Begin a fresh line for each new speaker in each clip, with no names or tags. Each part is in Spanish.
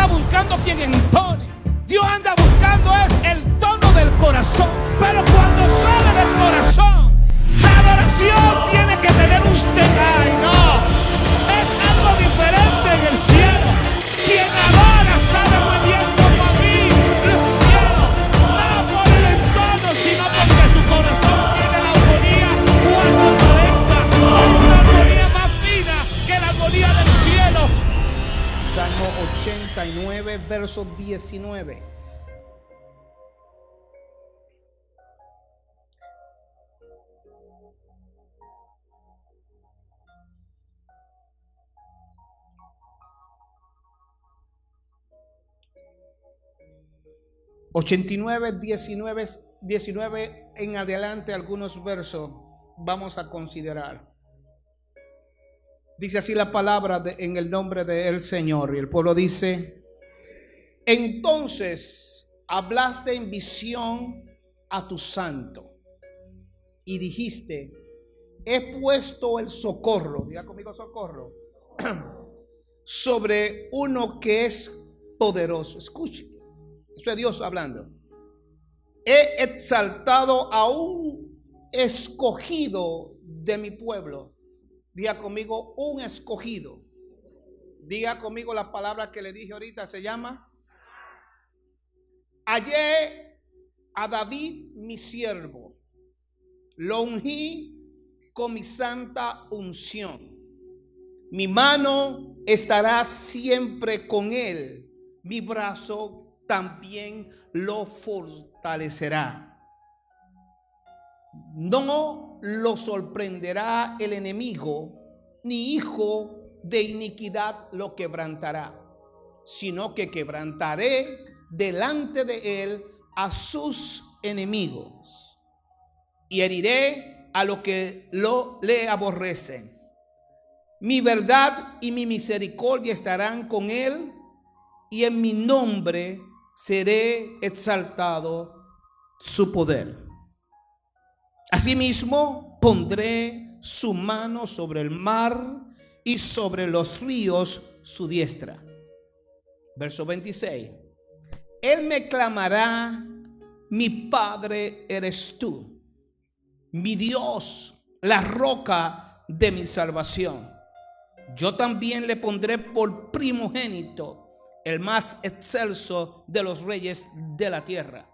anda buscando quien entone. Dios anda buscando es el tono del corazón. Pero cuando sale del corazón, la adoración tiene que tener un ay, no. Es algo diferente en el cielo. Quien adora sabe muy bien cómo a mí los cielos. No por el entorno, sino porque su corazón tiene la armonía cuando conecta. Hay una armonía más fina que la armonía del cielo. Salmo 89, verso 19. $89.19 en adelante, algunos versos vamos a considerar. Dice así la palabra en el nombre del Señor. Y el pueblo dice: entonces hablaste en visión a tu santo y dijiste: he puesto el socorro, diga conmigo socorro, sobre uno que es poderoso. Escuche. Esto es Dios hablando. He exaltado a un escogido de mi pueblo. Diga conmigo, un escogido. Diga conmigo la palabra que le dije ahorita, se llama: hallé a David mi siervo, lo ungí con mi santa unción. Mi mano estará siempre con él, mi brazo también lo fortalecerá. No lo sorprenderá el enemigo, ni hijo de iniquidad lo quebrantará, sino que quebrantaré delante de él a sus enemigos y heriré a los que le aborrecen. Mi verdad y mi misericordia estarán con él, y en mi nombre seré exaltado su poder. Asimismo, pondré su mano sobre el mar y sobre los ríos su diestra. Verso 26. Él me clamará: mi Padre eres tú, mi Dios, la roca de mi salvación. Yo también le pondré por primogénito, el más excelso de los reyes de la tierra.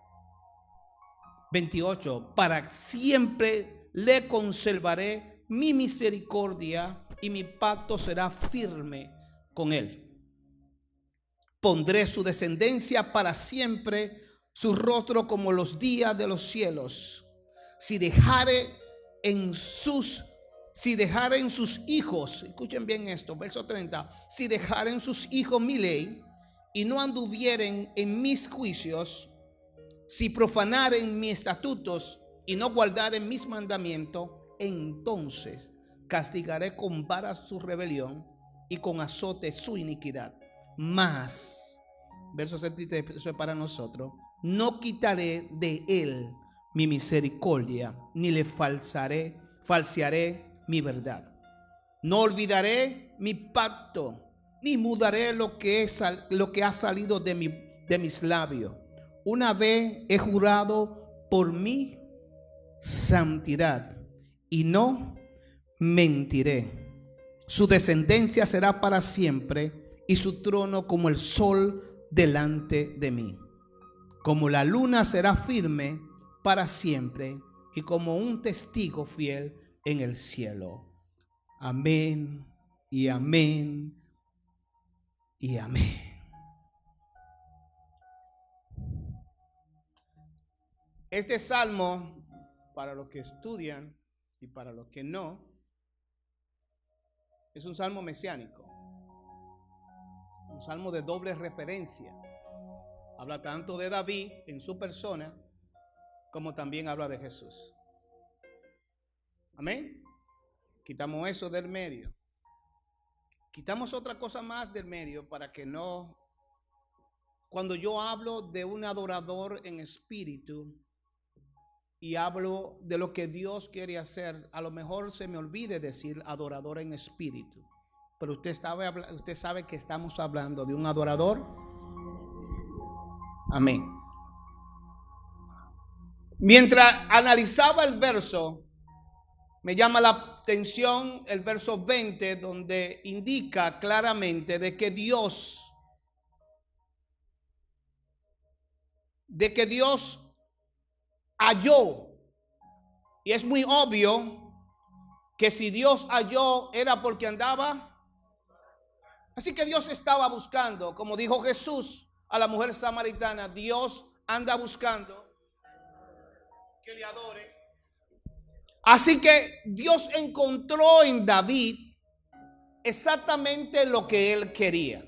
28. Para siempre le conservaré mi misericordia y mi pacto será firme con él. Pondré su descendencia para siempre, su rostro como los días de los cielos. Si dejare en sus hijos, escuchen bien esto, verso 30. Si dejaren sus hijos mi ley y no anduvieren en mis juicios, si profanaren mis estatutos y no guardaren mis mandamientos, entonces castigaré con vara su rebelión y con azote su iniquidad. Mas, verso 73, eso es para nosotros: no quitaré de él mi misericordia, ni le falsearé mi verdad. No olvidaré mi pacto, ni mudaré lo que ha salido de mis labios. Una vez he jurado por mi santidad y no mentiré. Su descendencia será para siempre y su trono como el sol delante de mí. Como la luna será firme para siempre y como un testigo fiel en el cielo. Amén y amén y amén. Este salmo, para los que estudian y para los que no, es un salmo mesiánico, un salmo de doble referencia. Habla tanto de David en su persona, como también habla de Jesús. Amén. Quitamos eso del medio. Quitamos otra cosa más del medio para que no, cuando yo hablo de un adorador en espíritu y hablo de lo que Dios quiere hacer, a lo mejor se me olvide decir adorador en espíritu. Pero usted sabe que estamos hablando de un adorador Amén. Mientras analizaba el verso, me llama la atención el verso 20, donde indica claramente de que Dios halló. Y es muy obvio que si Dios halló era porque andaba. Así que Dios estaba buscando, como dijo Jesús a la mujer samaritana, Dios anda buscando que le adore. Así que Dios encontró en David exactamente lo que él quería.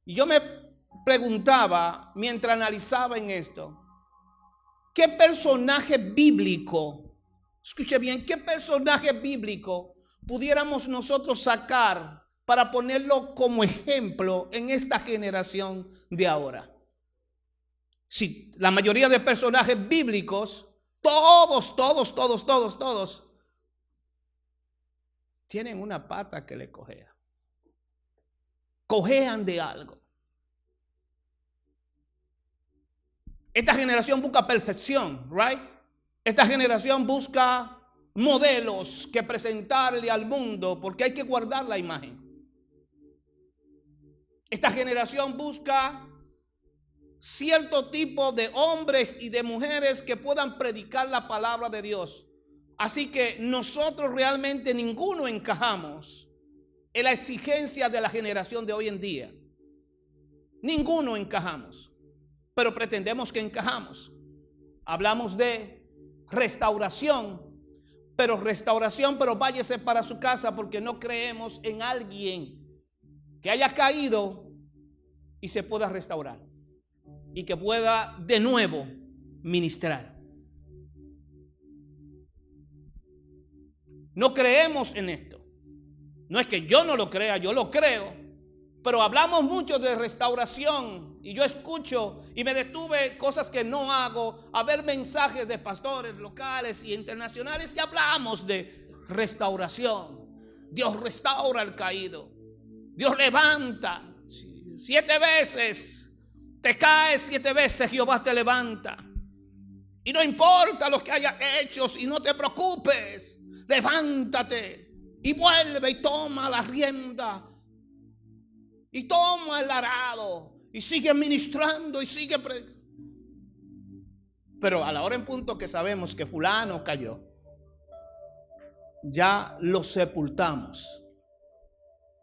Y yo me preguntaba mientras analizaba en esto, ¿qué personaje bíblico, escuche bien, qué personaje bíblico pudiéramos nosotros sacar para ponerlo como ejemplo en esta generación de ahora? Si la mayoría de personajes bíblicos, todos tienen una pata que le cojea. Cojean de algo. Esta generación busca perfección, right? Esta generación busca modelos que presentarle al mundo porque hay que guardar la imagen. Esta generación busca cierto tipo de hombres y de mujeres que puedan predicar la palabra de Dios. Así que nosotros realmente ninguno encajamos en la exigencia de la generación de hoy en día. Ninguno encajamos, pero pretendemos que encajamos. Hablamos de restauración, pero váyase para su casa porque no creemos en alguien que haya caído y se pueda restaurar y que pueda de nuevo ministrar. No creemos en esto. No es que yo no lo crea, yo lo creo. Pero hablamos mucho de restauración y yo escucho y me detuve cosas que no hago, a ver mensajes de pastores locales y internacionales y hablamos de restauración. Dios restaura al caído. Dios levanta. 7 veces te caes, 7 veces Jehová te levanta. Y no importa lo que hayas hecho, si no te preocupes, levántate y vuelve y toma la rienda. Y toma el arado y sigue ministrando y sigue predicando. Pero a la hora en punto que sabemos que fulano cayó, ya lo sepultamos.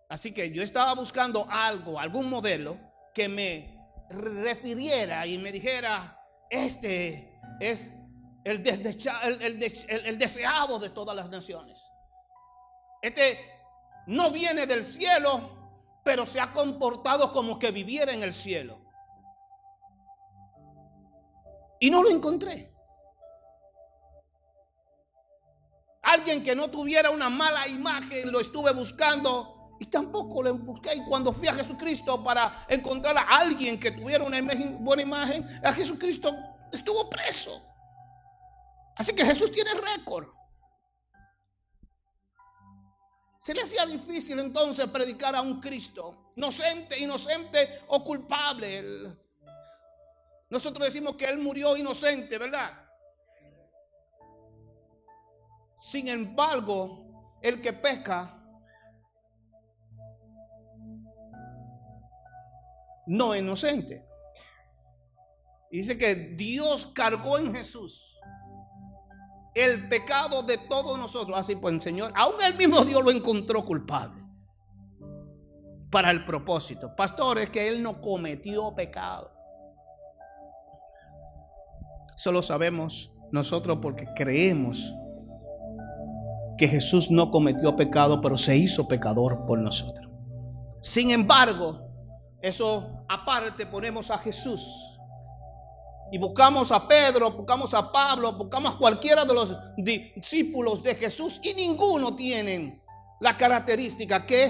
Así que yo estaba buscando algo, algún modelo que me refiriera y me dijera, este es el deseado de todas las naciones. Este no viene del cielo, pero se ha comportado como que viviera en el cielo. Y no lo encontré. Alguien que no tuviera una mala imagen, lo estuve buscando y tampoco lo busqué. Y cuando fui a Jesucristo para encontrar a alguien que tuviera una buena imagen, a Jesucristo estuvo preso. Así que Jesús tiene récord. Se le hacía difícil entonces predicar a un Cristo inocente o culpable. Nosotros decimos que Él murió inocente, ¿verdad? Sin embargo, el que peca no es inocente. Dice que Dios cargó en Jesús el pecado de todos nosotros. Así pues, el Señor, aún el mismo Dios lo encontró culpable para el propósito. Pastores, que Él no cometió pecado. Solo sabemos nosotros porque creemos que Jesús no cometió pecado, pero se hizo pecador por nosotros. Sin embargo, eso aparte ponemos a Jesús. Y buscamos a Pedro, buscamos a Pablo, buscamos a cualquiera de los discípulos de Jesús y ninguno tiene la característica que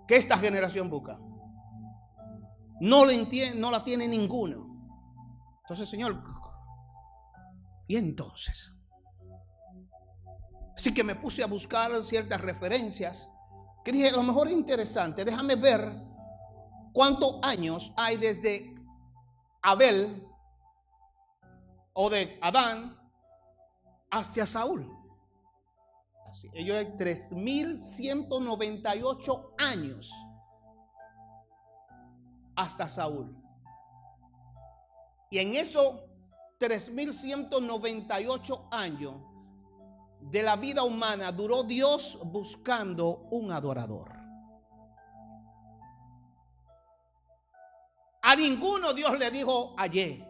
esta generación busca. No la tiene ninguno. Entonces, Señor, ¿y entonces? Así que me puse a buscar ciertas referencias que dije, a lo mejor es interesante, déjame ver ¿Cuántos años hay desde Abel o de Adán hasta Saúl? Así, ellos hay 3198 años hasta Saúl. Y en esos 3198 años de la vida humana duró Dios buscando un adorador. A ninguno Dios le dijo ayer.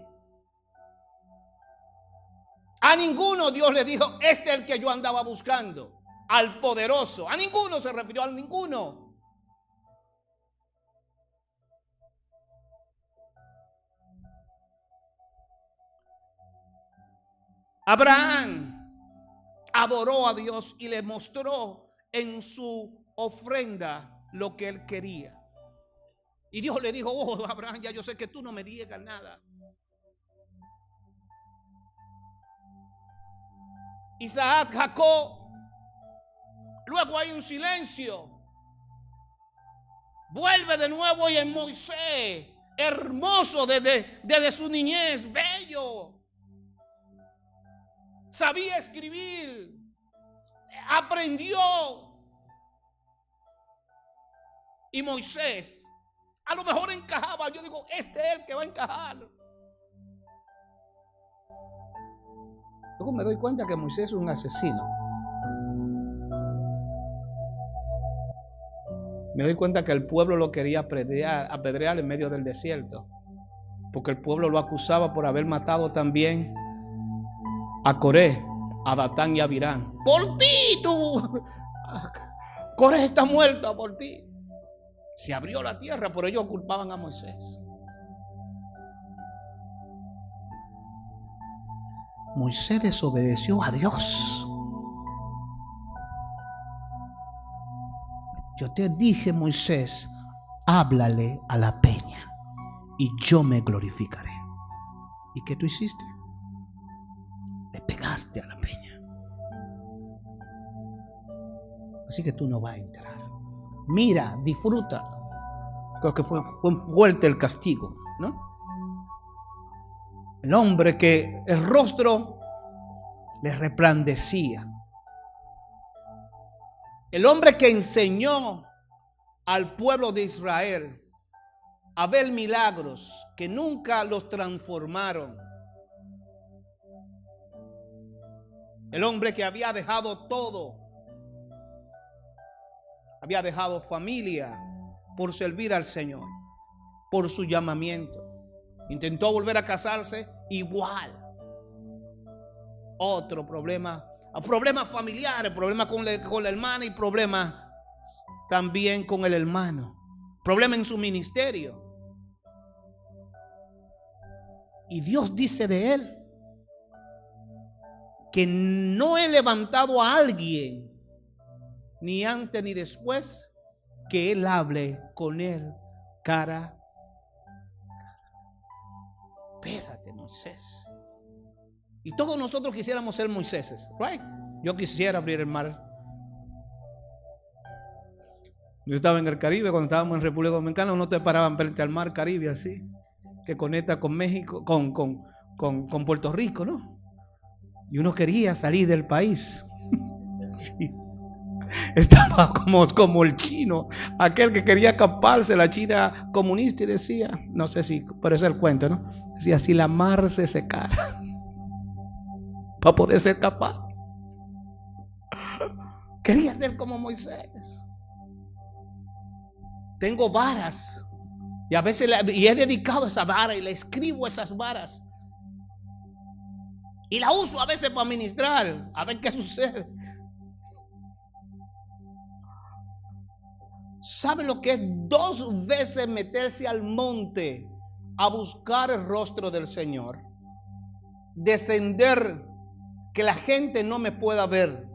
A ninguno Dios le dijo, este es el que yo andaba buscando. Al poderoso. A ninguno se refirió, a ninguno. Abraham adoró a Dios y le mostró en su ofrenda lo que él quería. Y Dios le dijo, oh Abraham, ya yo sé que tú no me niegas nada. Isaac, Jacob, luego hay un silencio. Vuelve de nuevo y en Moisés, hermoso desde su niñez, bello. Sabía escribir, aprendió. Y Moisés, a lo mejor encajaba. Yo digo, este es el que va a encajar. Luego me doy cuenta que Moisés es un asesino. Me doy cuenta que el pueblo lo quería apedrear en medio del desierto, porque el pueblo lo acusaba por haber matado también a Coré, a Datán y a Abirán. Por ti, tú. Coré está muerta por ti. Se abrió la tierra, por ello culpaban a Moisés. Moisés desobedeció a Dios. Yo te dije, Moisés, háblale a la peña y yo me glorificaré. ¿Y qué tú hiciste? Le pegaste a la peña. Así que tú no vas a entrar. Mira, disfruta. Creo que fue fuerte el castigo, ¿no? El hombre que el rostro le resplandecía. El hombre que enseñó al pueblo de Israel a ver milagros que nunca los transformaron. El hombre que había dejado todo. Había dejado familia por servir al Señor, por su llamamiento. Intentó volver a casarse, igual. Otro problema, problemas familiares, problemas con la hermana y problemas también con el hermano. Problema en su ministerio. Y Dios dice de él que no he levantado a alguien, ni antes ni después, que él hable con él cara. Espérate, Moisés. Y todos nosotros quisiéramos ser Moiséses, right? Yo quisiera abrir el mar. Yo estaba en el Caribe, cuando estábamos en República Dominicana, no te paraban frente al mar Caribe así, que conecta con México, con Puerto Rico, ¿no? Y uno quería salir del país. Sí. Estaba como el chino, aquel que quería escaparse, la China comunista, y decía, no sé si, pero ese es el cuento, ¿no? Decía, si la mar se secara para poder ser capaz. Quería ser como Moisés. Tengo varas y a veces he dedicado esa vara y le escribo esas varas y la uso a veces para ministrar, a ver qué sucede. ¿Sabe lo que es 2 veces meterse al monte a buscar el rostro del Señor? Descender, que la gente no me pueda ver,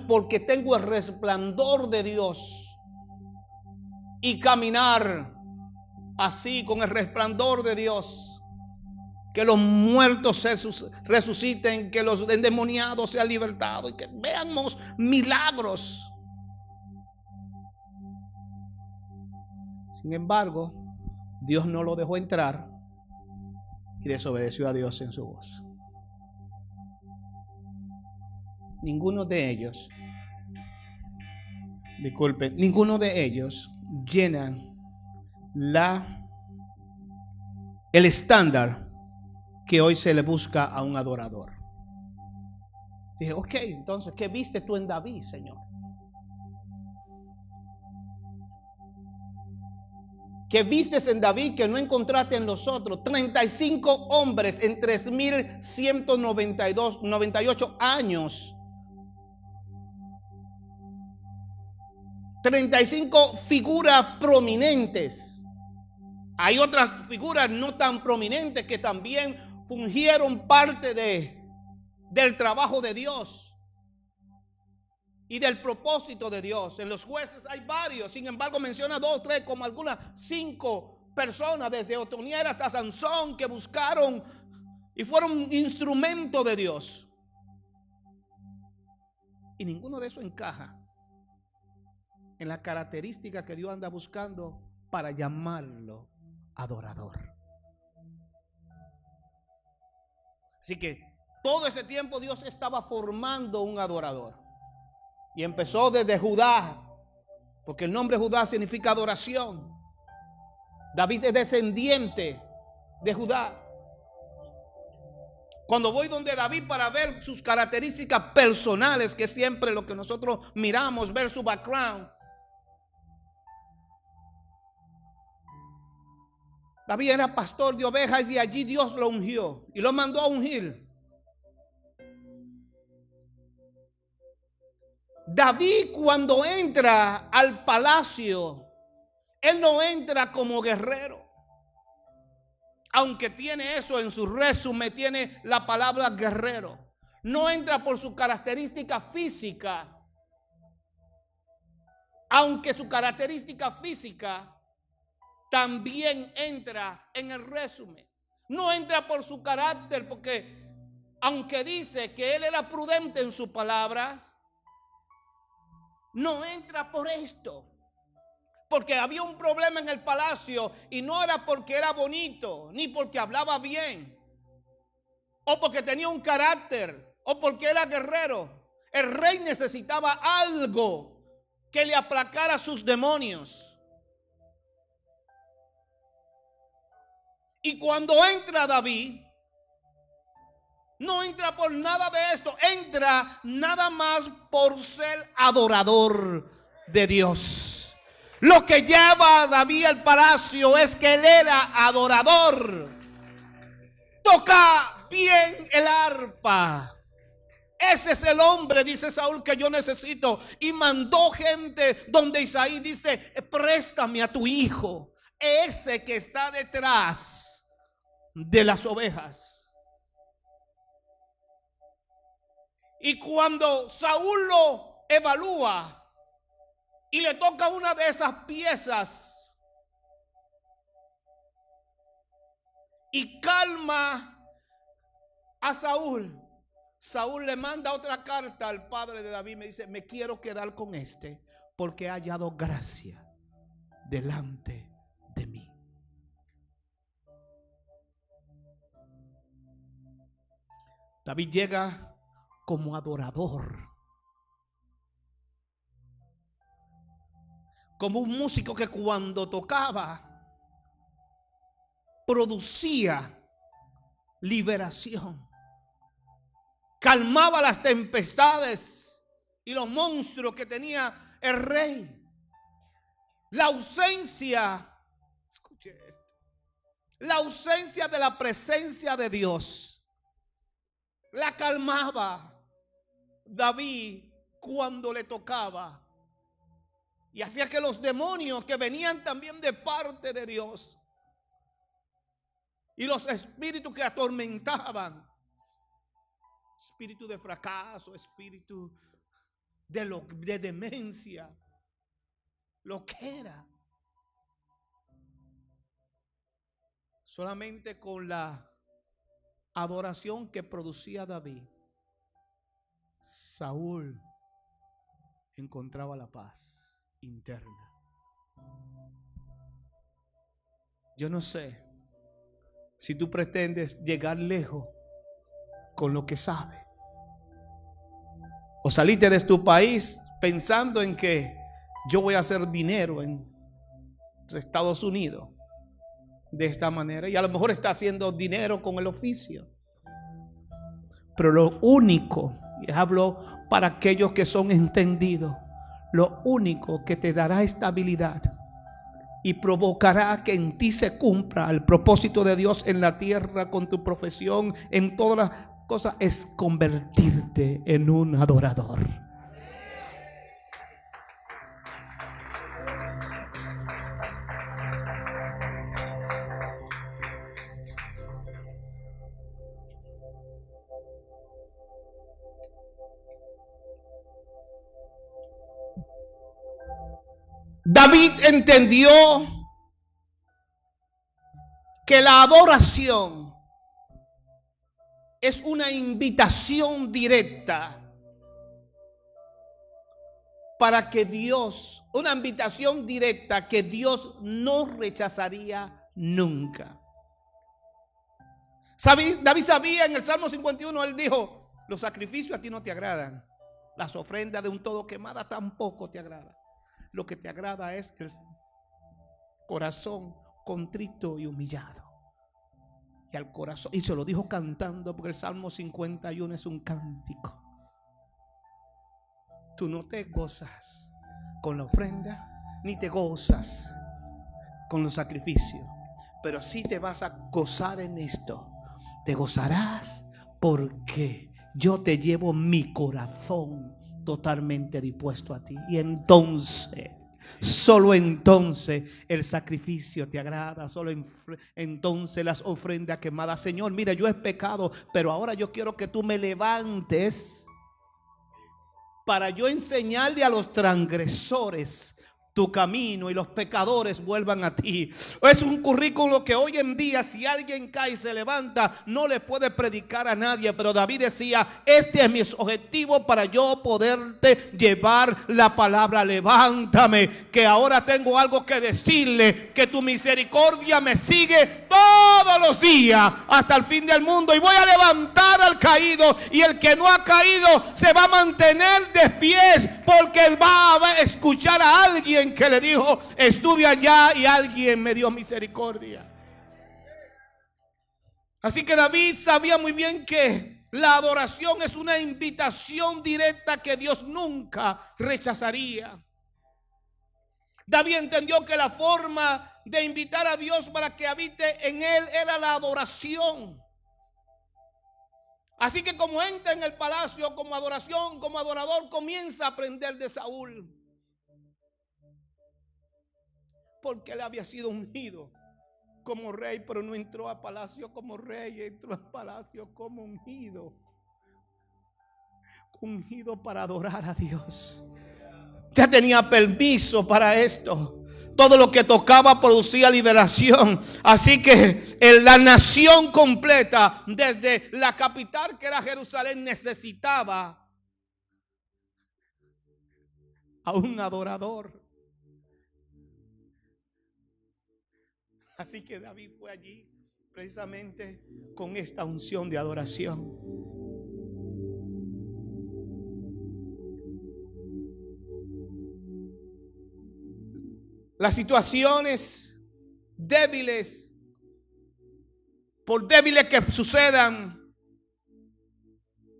porque tengo el resplandor de Dios, y caminar así con el resplandor de Dios, que los muertos se resuciten, que los endemoniados sean libertados y que veamos milagros. Sin embargo, Dios no lo dejó entrar y desobedeció a Dios en su voz. Ninguno de ellos, disculpen, ninguno de ellos llenan el estándar que hoy se le busca a un adorador. Dije, ok, entonces, ¿qué viste tú en David, Señor? ¿Qué vistes en David que no encontraste en los otros? 35 hombres en 3,198 años. 35 figuras prominentes. Hay otras figuras no tan prominentes que también fungieron parte del trabajo de Dios y del propósito de Dios. En los jueces hay varios, sin embargo menciona 2, 3, como algunas 5 personas, desde Otoniel hasta Sansón, que buscaron y fueron instrumento de Dios. Y ninguno de eso encaja en la característica que Dios anda buscando para llamarlo adorador. Así que todo ese tiempo Dios estaba formando un adorador. Y empezó desde Judá, porque el nombre Judá significa adoración. David es descendiente de Judá. Cuando voy donde David para ver sus características personales, que es siempre lo que nosotros miramos, ver su background. David era pastor de ovejas y allí Dios lo ungió y lo mandó a ungir. David, cuando entra al palacio, él no entra como guerrero. Aunque tiene eso en su resumen, tiene la palabra guerrero. No entra por su característica física. Aunque su característica física también entra en el resumen. No entra por su carácter, porque aunque dice que él era prudente en sus palabras, no entra por esto, porque había un problema en el palacio y no era porque era bonito, ni porque hablaba bien, o porque tenía un carácter, o porque era guerrero. El rey necesitaba algo que le aplacara sus demonios. Y cuando entra David, no entra por nada de esto, entra nada más por ser adorador de Dios. Lo que lleva a David al palacio es que él era adorador. Toca bien el arpa. Ese es el hombre, dice Saúl, que yo necesito. Y mandó gente donde Isaí dice, préstame a tu hijo, ese que está detrás de las ovejas. Y cuando Saúl lo evalúa y le toca una de esas piezas y calma a Saúl, Saúl le manda otra carta al padre de David. Me dice, me quiero quedar con este porque ha hallado gracia delante de mí. David llega como adorador, como un músico que cuando tocaba producía liberación, calmaba las tempestades y los monstruos que tenía el rey. La ausencia, escuche esto, la ausencia de la presencia de Dios la calmaba David cuando le tocaba, y hacía que los demonios que venían también de parte de Dios y los espíritus que atormentaban, espíritu de fracaso, espíritu de demencia, lo que era, solamente con la adoración que producía David, Saúl encontraba la paz interna. Yo no sé si tú pretendes llegar lejos con lo que sabes, o saliste de tu país pensando en que yo voy a hacer dinero en Estados Unidos de esta manera, y a lo mejor está haciendo dinero con el oficio. Pero lo único, y hablo para aquellos que son entendidos, lo único que te dará estabilidad y provocará que en ti se cumpla el propósito de Dios en la tierra, con tu profesión, en todas las cosas, es convertirte en un adorador. David entendió que la adoración es una invitación directa para que Dios, una invitación directa que Dios no rechazaría nunca. David sabía en el Salmo 51, él dijo: los sacrificios a ti no te agradan, las ofrendas de un todo quemada tampoco te agradan. Lo que te agrada es el corazón contrito y humillado. Y al corazón, y se lo dijo cantando, porque el Salmo 51 es un cántico. Tú no te gozas con la ofrenda, ni te gozas con los sacrificios, pero sí te vas a gozar en esto. Te gozarás porque yo te llevo mi corazón totalmente dispuesto a ti. Y entonces, solo entonces el sacrificio te agrada. Solo entonces las ofrendas quemadas. Señor, mira, yo he pecado, pero ahora yo quiero que tú me levantes para yo enseñarle a los transgresores tu camino y los pecadores vuelvan a ti. Es un currículo que hoy en día, si alguien cae y se levanta, no le puede predicar a nadie. Pero David decía: este es mi objetivo para yo poderte llevar la palabra. Levántame, que ahora tengo algo que decirle, que tu misericordia me sigue todos los días hasta el fin del mundo, y voy a levantar al caído, y el que no ha caído se va a mantener de pies, porque él va a escuchar a alguien que le dijo: estuve allá y alguien me dio misericordia. Así que David sabía muy bien que la adoración es una invitación directa que Dios nunca rechazaría. David entendió que la forma de invitar a Dios para que habite en él era la adoración. Así que como entra en el palacio como adoración, como adorador, comienza a aprender de Saúl, porque él había sido ungido como rey, pero no entró a palacio como rey, entró a palacio como ungido para adorar a Dios. Ya tenía permiso para esto. Todo lo que tocaba producía liberación. Así que la nación completa, desde la capital que era Jerusalén, necesitaba a un adorador. Así que David fue allí precisamente con esta unción de adoración. Las situaciones débiles, por débiles que sucedan,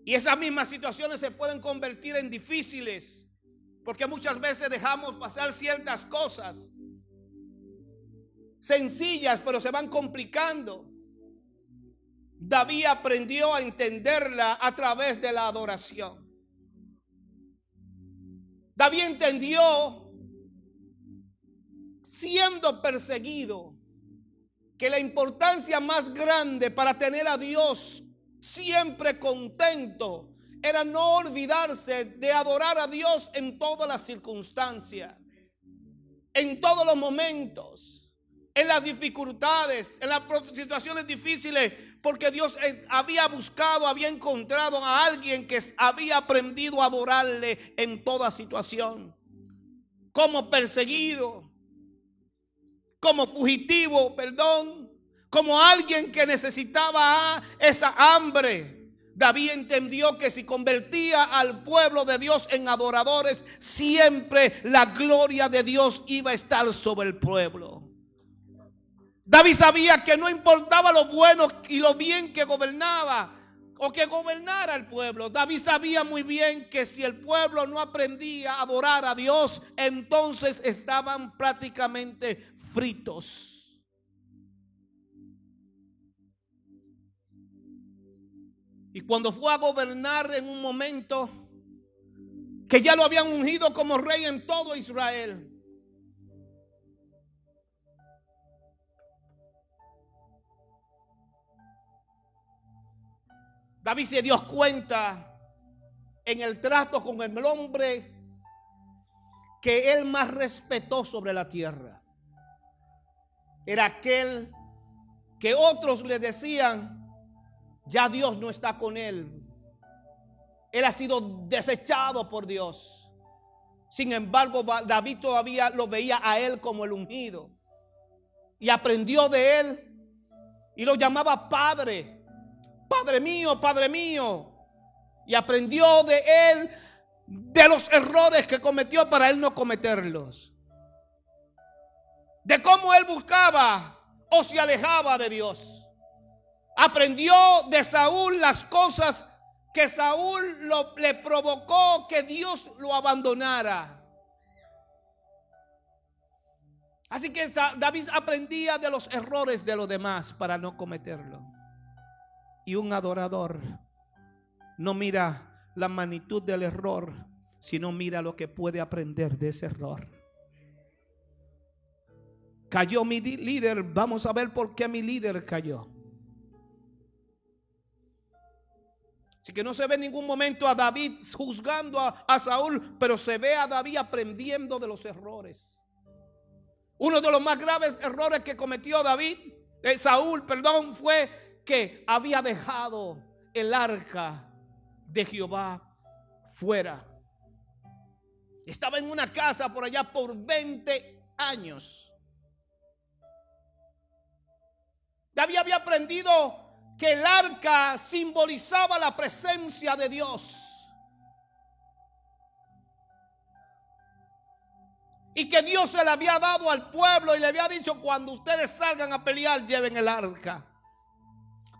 y esas mismas situaciones se pueden convertir en difíciles, porque muchas veces dejamos pasar ciertas cosas sencillas, pero se van complicando. David aprendió a entenderla a través de la adoración. David entendió, siendo perseguido, que la importancia más grande para tener a Dios siempre contento era no olvidarse de adorar a Dios en todas las circunstancias, en todos los momentos, en las dificultades, en las situaciones difíciles, porque Dios había buscado, había encontrado a alguien que había aprendido a adorarle en toda situación. Como perseguido, como fugitivo, como alguien que necesitaba esa hambre. David entendió que si convertía al pueblo de Dios en adoradores, siempre la gloria de Dios iba a estar sobre el pueblo. David sabía que no importaba lo bueno y lo bien que gobernaba o que gobernara el pueblo. David sabía muy bien que si el pueblo no aprendía a adorar a Dios, entonces estaban prácticamente fritos. Y cuando fue a gobernar en un momento que ya lo habían ungido como rey en todo Israel, David se dio cuenta en el trato con el hombre que él más respetó sobre la tierra. Era aquel que otros le decían: ya Dios no está con él. Él ha sido desechado por Dios. Sin embargo, David todavía lo veía a él como el ungido. Y aprendió de él y lo llamaba Padre. Padre mío, Padre mío. Y aprendió de él de los errores que cometió para él no cometerlos. De cómo él buscaba o se alejaba de Dios. Aprendió de Saúl las cosas que Saúl le provocó que Dios lo abandonara. Así que David aprendía de los errores de los demás para no cometerlo. Y un adorador no mira la magnitud del error, sino mira lo que puede aprender de ese error. Cayó mi líder. Vamos a ver por qué mi líder cayó. Así que no se ve en ningún momento a David juzgando a Saúl, pero se ve a David aprendiendo de los errores. Uno de los más graves errores que cometió Saúl, fue que había dejado el arca de Jehová fuera. Estaba en una casa por allá por 20 años. David había aprendido que el arca simbolizaba la presencia de Dios. Y que Dios se le había dado al pueblo y le había dicho: cuando ustedes salgan a pelear, lleven el arca.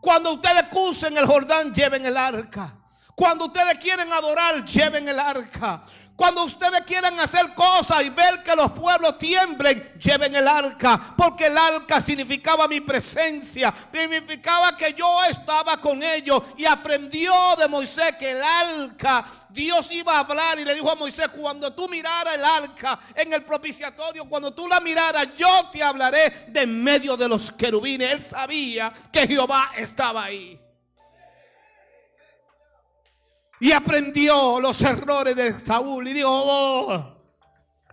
Cuando ustedes crucen el Jordán, lleven el arca. Cuando ustedes quieren adorar, lleven el arca. Cuando ustedes quieran hacer cosas y ver que los pueblos tiemblen, lleven el arca. Porque el arca significaba mi presencia. Significaba que yo estaba con ellos. Y aprendió de Moisés que el arca, Dios iba a hablar y le dijo a Moisés: cuando tú miraras el arca en el propiciatorio, cuando tú la miraras, yo te hablaré de en medio de los querubines. Él sabía que Jehová estaba ahí. Y aprendió los errores de Saúl y dijo: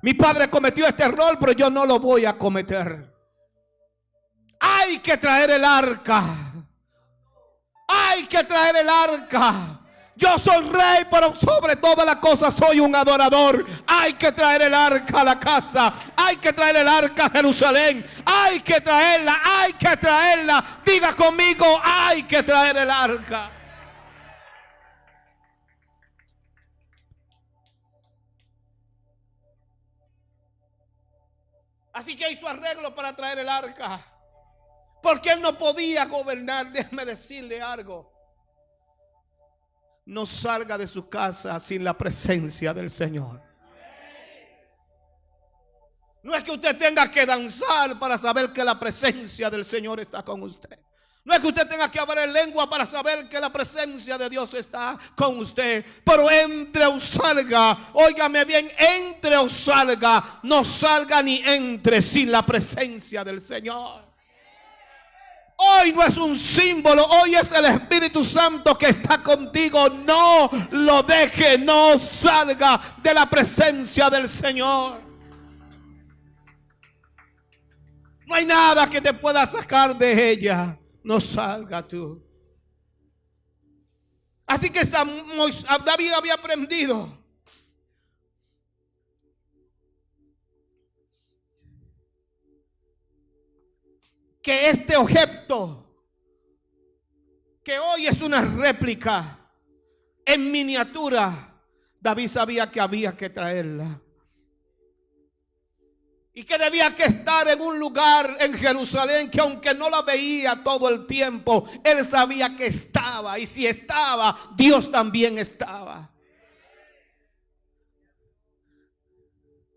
mi padre cometió este error, pero yo no lo voy a cometer. Hay que traer el arca. Hay que traer el arca. Yo soy rey, pero sobre todas las cosas soy un adorador. Hay que traer el arca a la casa. Hay que traer el arca a Jerusalén. Hay que traerla, hay que traerla. Diga conmigo: hay que traer el arca. Así que hizo arreglo para traer el arca. Porque él no podía gobernar. Déjeme decirle algo: no salga de su casa sin la presencia del Señor. No es que usted tenga que danzar para saber que la presencia del Señor está con usted. No es que usted tenga que hablar en lengua para saber que la presencia de Dios está con usted. Pero entre o salga, óigame bien, entre o salga, no salga ni entre sin la presencia del Señor. Hoy no es un símbolo, hoy es el Espíritu Santo que está contigo. No lo deje, no salga de la presencia del Señor. No hay nada que te pueda sacar de ella. No salga tú. Así que David había aprendido que este objeto, que hoy es una réplica en miniatura, David sabía que había que traerla. Y que debía que estar en un lugar en Jerusalén que aunque no la veía todo el tiempo, él sabía que estaba. Y si estaba, Dios también estaba.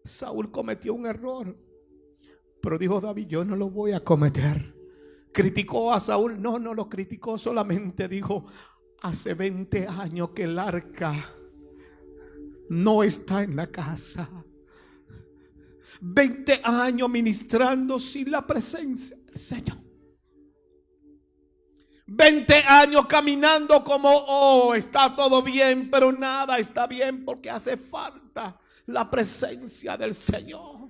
Saúl cometió un error, pero dijo David, yo no lo voy a cometer. Criticó a Saúl, no lo criticó, solamente dijo, hace 20 años que el arca no está en la casa. 20 años ministrando sin la presencia del Señor. 20 años caminando como, está todo bien, pero nada está bien porque hace falta la presencia del Señor.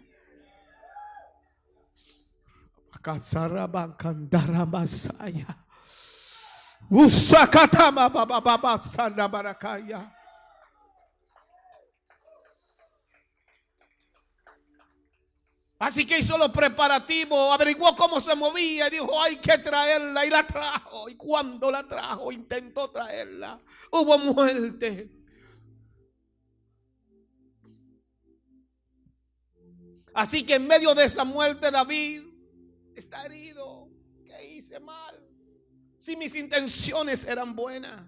Así que hizo los preparativos, averiguó cómo se movía y dijo, hay que traerla, y la trajo. Y cuando la trajo, intentó traerla, hubo muerte. Así que en medio de esa muerte David está herido. ¿Qué hice mal? Si mis intenciones eran buenas.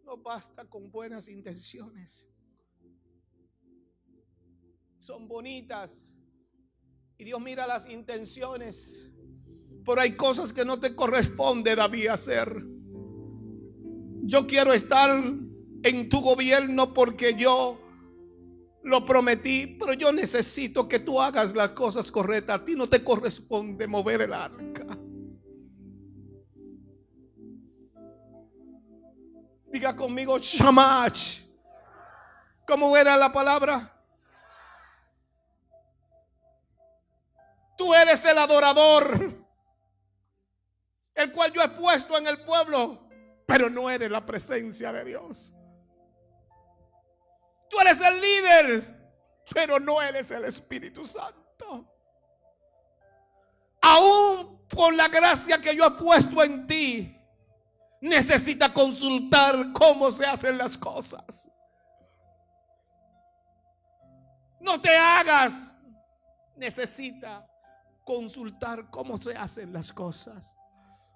No basta con buenas intenciones. Son bonitas y Dios mira las intenciones, pero hay cosas que no te corresponde, David, hacer. Yo quiero estar en tu gobierno porque yo lo prometí, pero yo necesito que tú hagas las cosas correctas. A ti no te corresponde mover el arca. Diga conmigo, Shamash. ¿Cómo era la palabra? Tú eres el adorador, el cual yo he puesto en el pueblo, pero no eres la presencia de Dios. Tú eres el líder, pero no eres el Espíritu Santo. Aún por la gracia que yo he puesto en ti, necesita consultar cómo se hacen las cosas. No te hagas, necesita consultar cómo se hacen las cosas.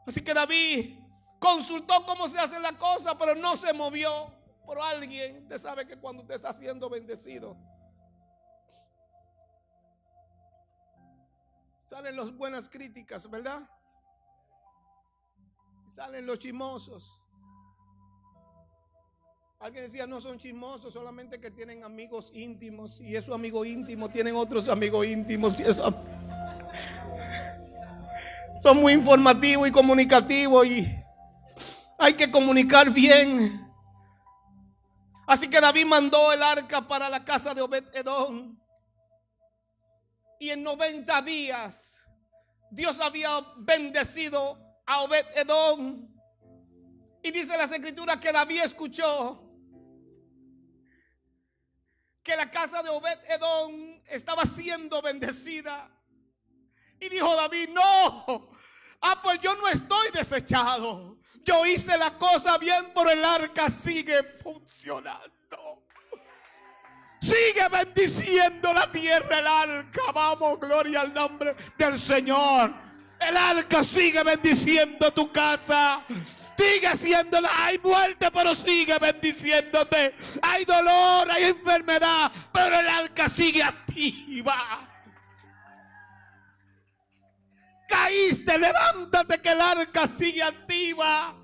Así que David consultó cómo se hacen las cosas, pero no se movió por alguien. Usted sabe que cuando usted está siendo bendecido, salen las buenas críticas, ¿verdad? Salen los chismosos. Alguien decía, no son chismosos, solamente que tienen amigos íntimos. Y esos amigos íntimos tienen otros amigos íntimos. Y eso, son muy informativos y comunicativos. Y hay que comunicar bien. Así que David mandó el arca para la casa de Obed-Edom. Y en 90 días Dios había bendecido a Obed-Edom. Y dice las escrituras que David escuchó que la casa de Obed-Edom estaba siendo bendecida. Y dijo David, no, pues yo no estoy desechado. Yo hice la cosa bien, pero el arca sigue funcionando. Sigue bendiciendo la tierra el arca. Vamos, gloria al nombre del Señor. El arca sigue bendiciendo tu casa. Sigue haciéndola. Hay muerte, pero sigue bendiciéndote. Hay dolor, hay enfermedad, pero el arca sigue activa. Caíste, levántate, que el arca sigue activa.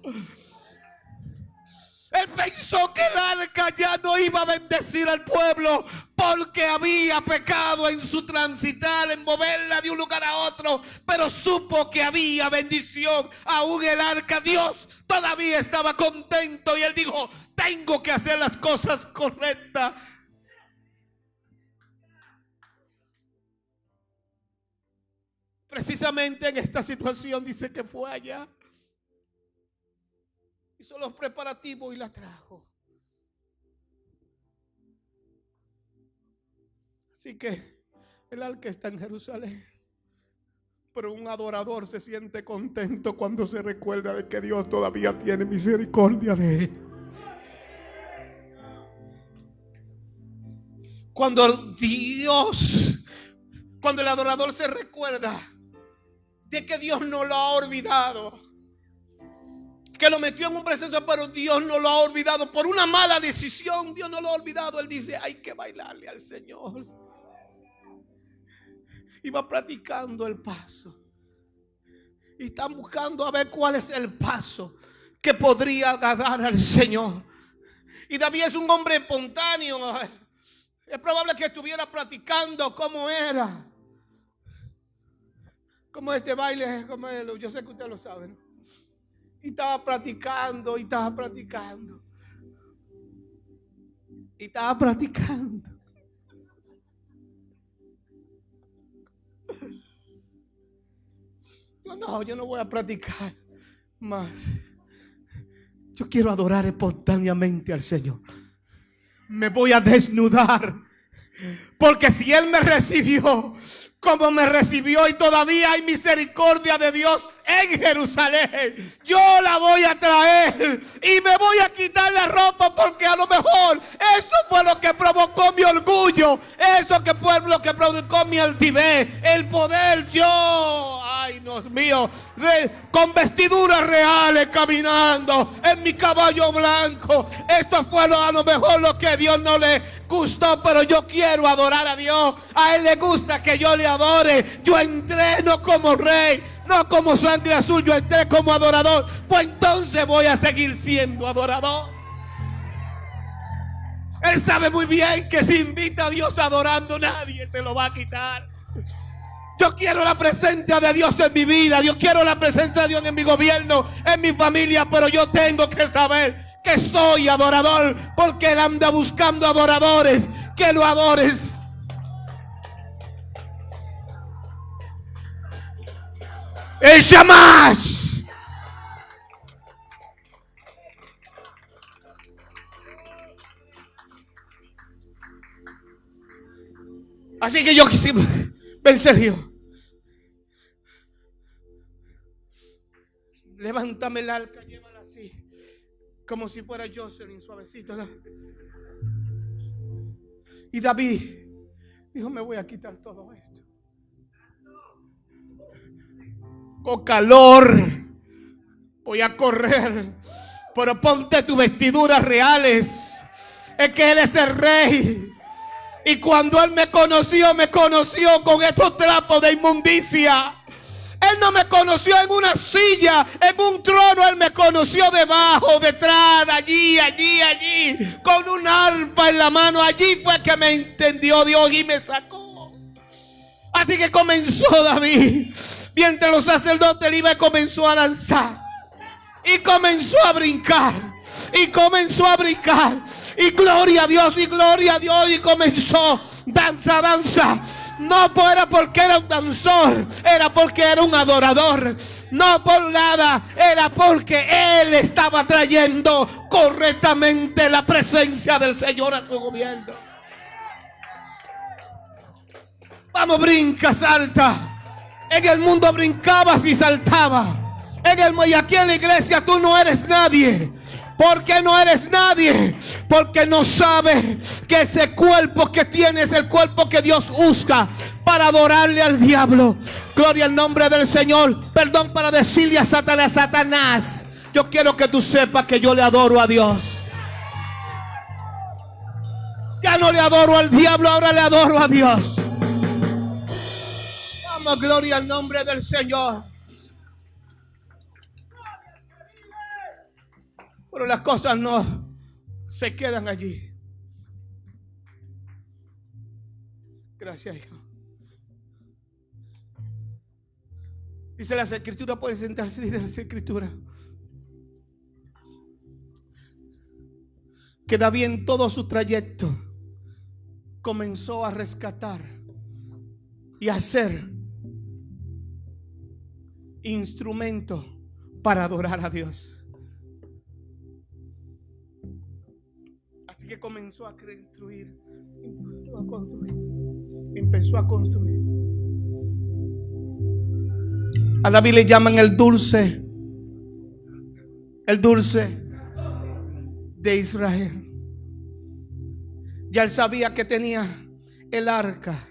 Él pensó que el arca ya no iba a bendecir al pueblo porque había pecado en su transitar, en moverla de un lugar a otro, pero supo que había bendición aún el arca. Dios todavía estaba contento y él dijo, tengo que hacer las cosas correctas. Precisamente en esta situación dice que fue allá, hizo los preparativos y la trajo. Así que El arca está en Jerusalén. Pero un adorador se siente contento cuando se recuerda de que Dios todavía tiene misericordia de él. Cuando el adorador se recuerda de que Dios no lo ha olvidado, que lo metió en un proceso, pero Dios no lo ha olvidado por una mala decisión. Dios no lo ha olvidado. Él dice: hay que bailarle al Señor. Y va practicando el paso. Y están buscando a ver cuál es el paso que podría agradar al Señor. Y David es un hombre espontáneo. Es probable que estuviera practicando cómo era. Como este baile, como yo sé que ustedes lo saben. Y estaba practicando, y estaba practicando. Y estaba practicando. Yo no voy a practicar más. Yo quiero adorar espontáneamente al Señor. Me voy a desnudar. Porque si Él me recibió como me recibió, y todavía hay misericordia de Dios en Jerusalén, yo la voy a traer y me voy a quitar la ropa, porque a lo mejor eso fue lo que provocó mi orgullo, eso que fue lo que provocó mi altivez, el poder yo, ay Dios mío, con vestiduras reales caminando en mi caballo blanco. Esto fue a lo mejor lo que Dios no le gustó, pero yo quiero adorar a Dios. A Él le gusta que yo le adore. Yo entré no como rey, no como sangre azul, yo entré como adorador. Pues entonces voy a seguir siendo adorador. Él sabe muy bien que si invita a Dios adorando, nadie se lo va a quitar. Yo quiero la presencia de Dios en mi vida. Yo quiero la presencia de Dios en mi gobierno, en mi familia. Pero yo tengo que saber que soy adorador, porque Él anda buscando adoradores que lo adores. El Shamash. Así que yo quisiera, ven Sergio, levántame el arca, llévala así, como si fuera Jocelyn, suavecito. Y David dijo: me voy a quitar todo esto. Con calor voy a correr, pero ponte tus vestiduras reales. Es que Él es el rey. Y cuando Él me conoció con estos trapos de inmundicia. Él no me conoció en una silla, en un trono. Él me conoció debajo, detrás, allí, con un arpa en la mano. Allí fue que me entendió Dios y me sacó. Así que comenzó David, mientras los sacerdotes iban, comenzó a danzar. Y comenzó a brincar. Y comenzó a brincar. Y gloria a Dios, y gloria a Dios. Y comenzó danza. No era porque era un danzor, era porque era un adorador. No por nada, era porque Él estaba trayendo correctamente la presencia del Señor a su gobierno. Vamos, brinca, salta. En el mundo brincabas y saltabas. Y aquí en la iglesia tú no eres nadie. ¿Por qué no eres nadie? Porque no sabes que ese cuerpo que tienes es el cuerpo que Dios usa para adorarle al diablo. Gloria al nombre del Señor. Perdón, para decirle a Satanás, yo quiero que tú sepas que yo le adoro a Dios. Ya no le adoro al diablo, ahora le adoro a Dios. Vamos, gloria al nombre del Señor. Pero las cosas no se quedan allí. Gracias, hijo. Dice las escrituras, pueden sentarse, dice las escrituras, que David en todo su trayecto comenzó a rescatar y a hacer instrumento para adorar a Dios. Así que comenzó a construir. empezó a construir. A David le llaman el dulce de Israel. Ya él sabía que tenía el arca.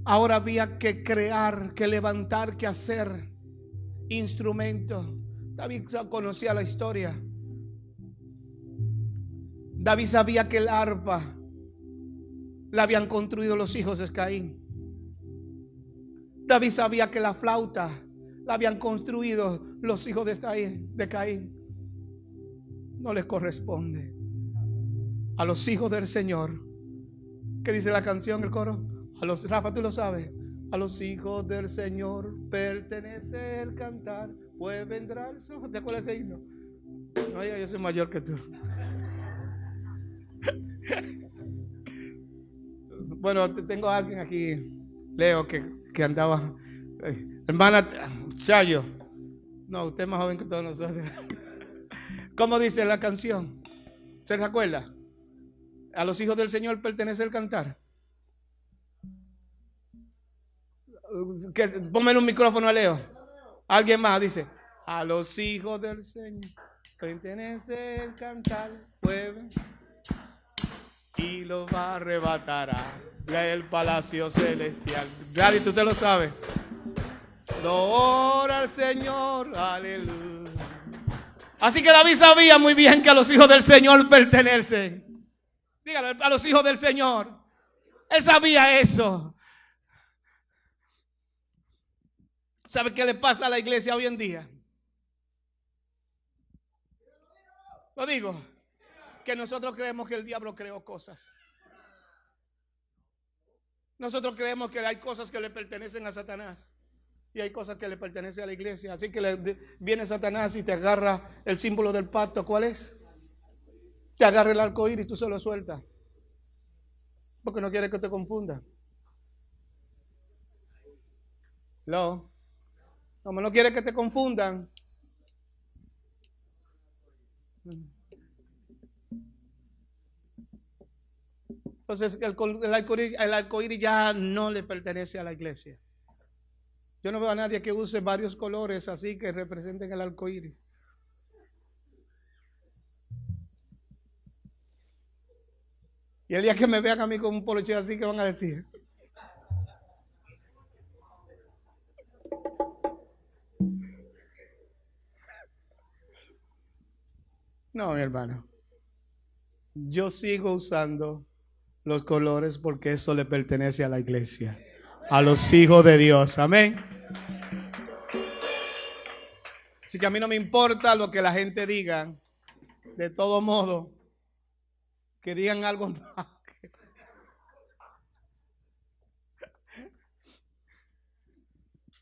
Ahora había que crear, que levantar, que hacer instrumentos. David conocía la historia. David sabía que el arpa la habían construido los hijos de Caín. David sabía que la flauta la habían construido los hijos de Caín. No les corresponde a los hijos del Señor. ¿Qué dice la canción, el coro? Rafa, tú lo sabes. A los hijos del Señor pertenece el cantar, pues vendrá el sol. ¿Te acuerdas de ese himno? No, yo soy mayor que tú. Bueno, tengo a alguien aquí, Leo, que andaba. Hermana Chayo. No, usted es más joven que todos nosotros. ¿Cómo dice la canción? ¿Se recuerda? A los hijos del Señor pertenece el cantar. Ponme un micrófono a Leo. Alguien más dice: a los hijos del Señor pertenece el cantar, pueblo, y los arrebatará del palacio celestial. Gladys, tú te lo sabes. Gloria al Señor, aleluya. Así que David sabía muy bien que a los hijos del Señor pertenecen. Dígalo, a los hijos del Señor. Él sabía eso. ¿Sabe qué le pasa a la iglesia hoy en día? Lo digo, que nosotros creemos que el diablo creó cosas. Nosotros creemos que hay cosas que le pertenecen a Satanás y hay cosas que le pertenecen a la iglesia. Así que viene Satanás y te agarra el símbolo del pacto. ¿Cuál es? Te agarra el arco iris y tú se lo sueltas, porque no quiere que te confunda. Como no quiere que te confundan. Entonces el arcoíris ya no le pertenece a la iglesia. Yo no veo a nadie que use varios colores así que representen el arcoíris. Y el día que me vean a mí con un poloche así, ¿qué van a decir? No, mi hermano. Yo sigo usando los colores porque eso le pertenece a la iglesia, a los hijos de Dios. Amén. Así que a mí no me importa lo que la gente diga. De todo modo, que digan algo más.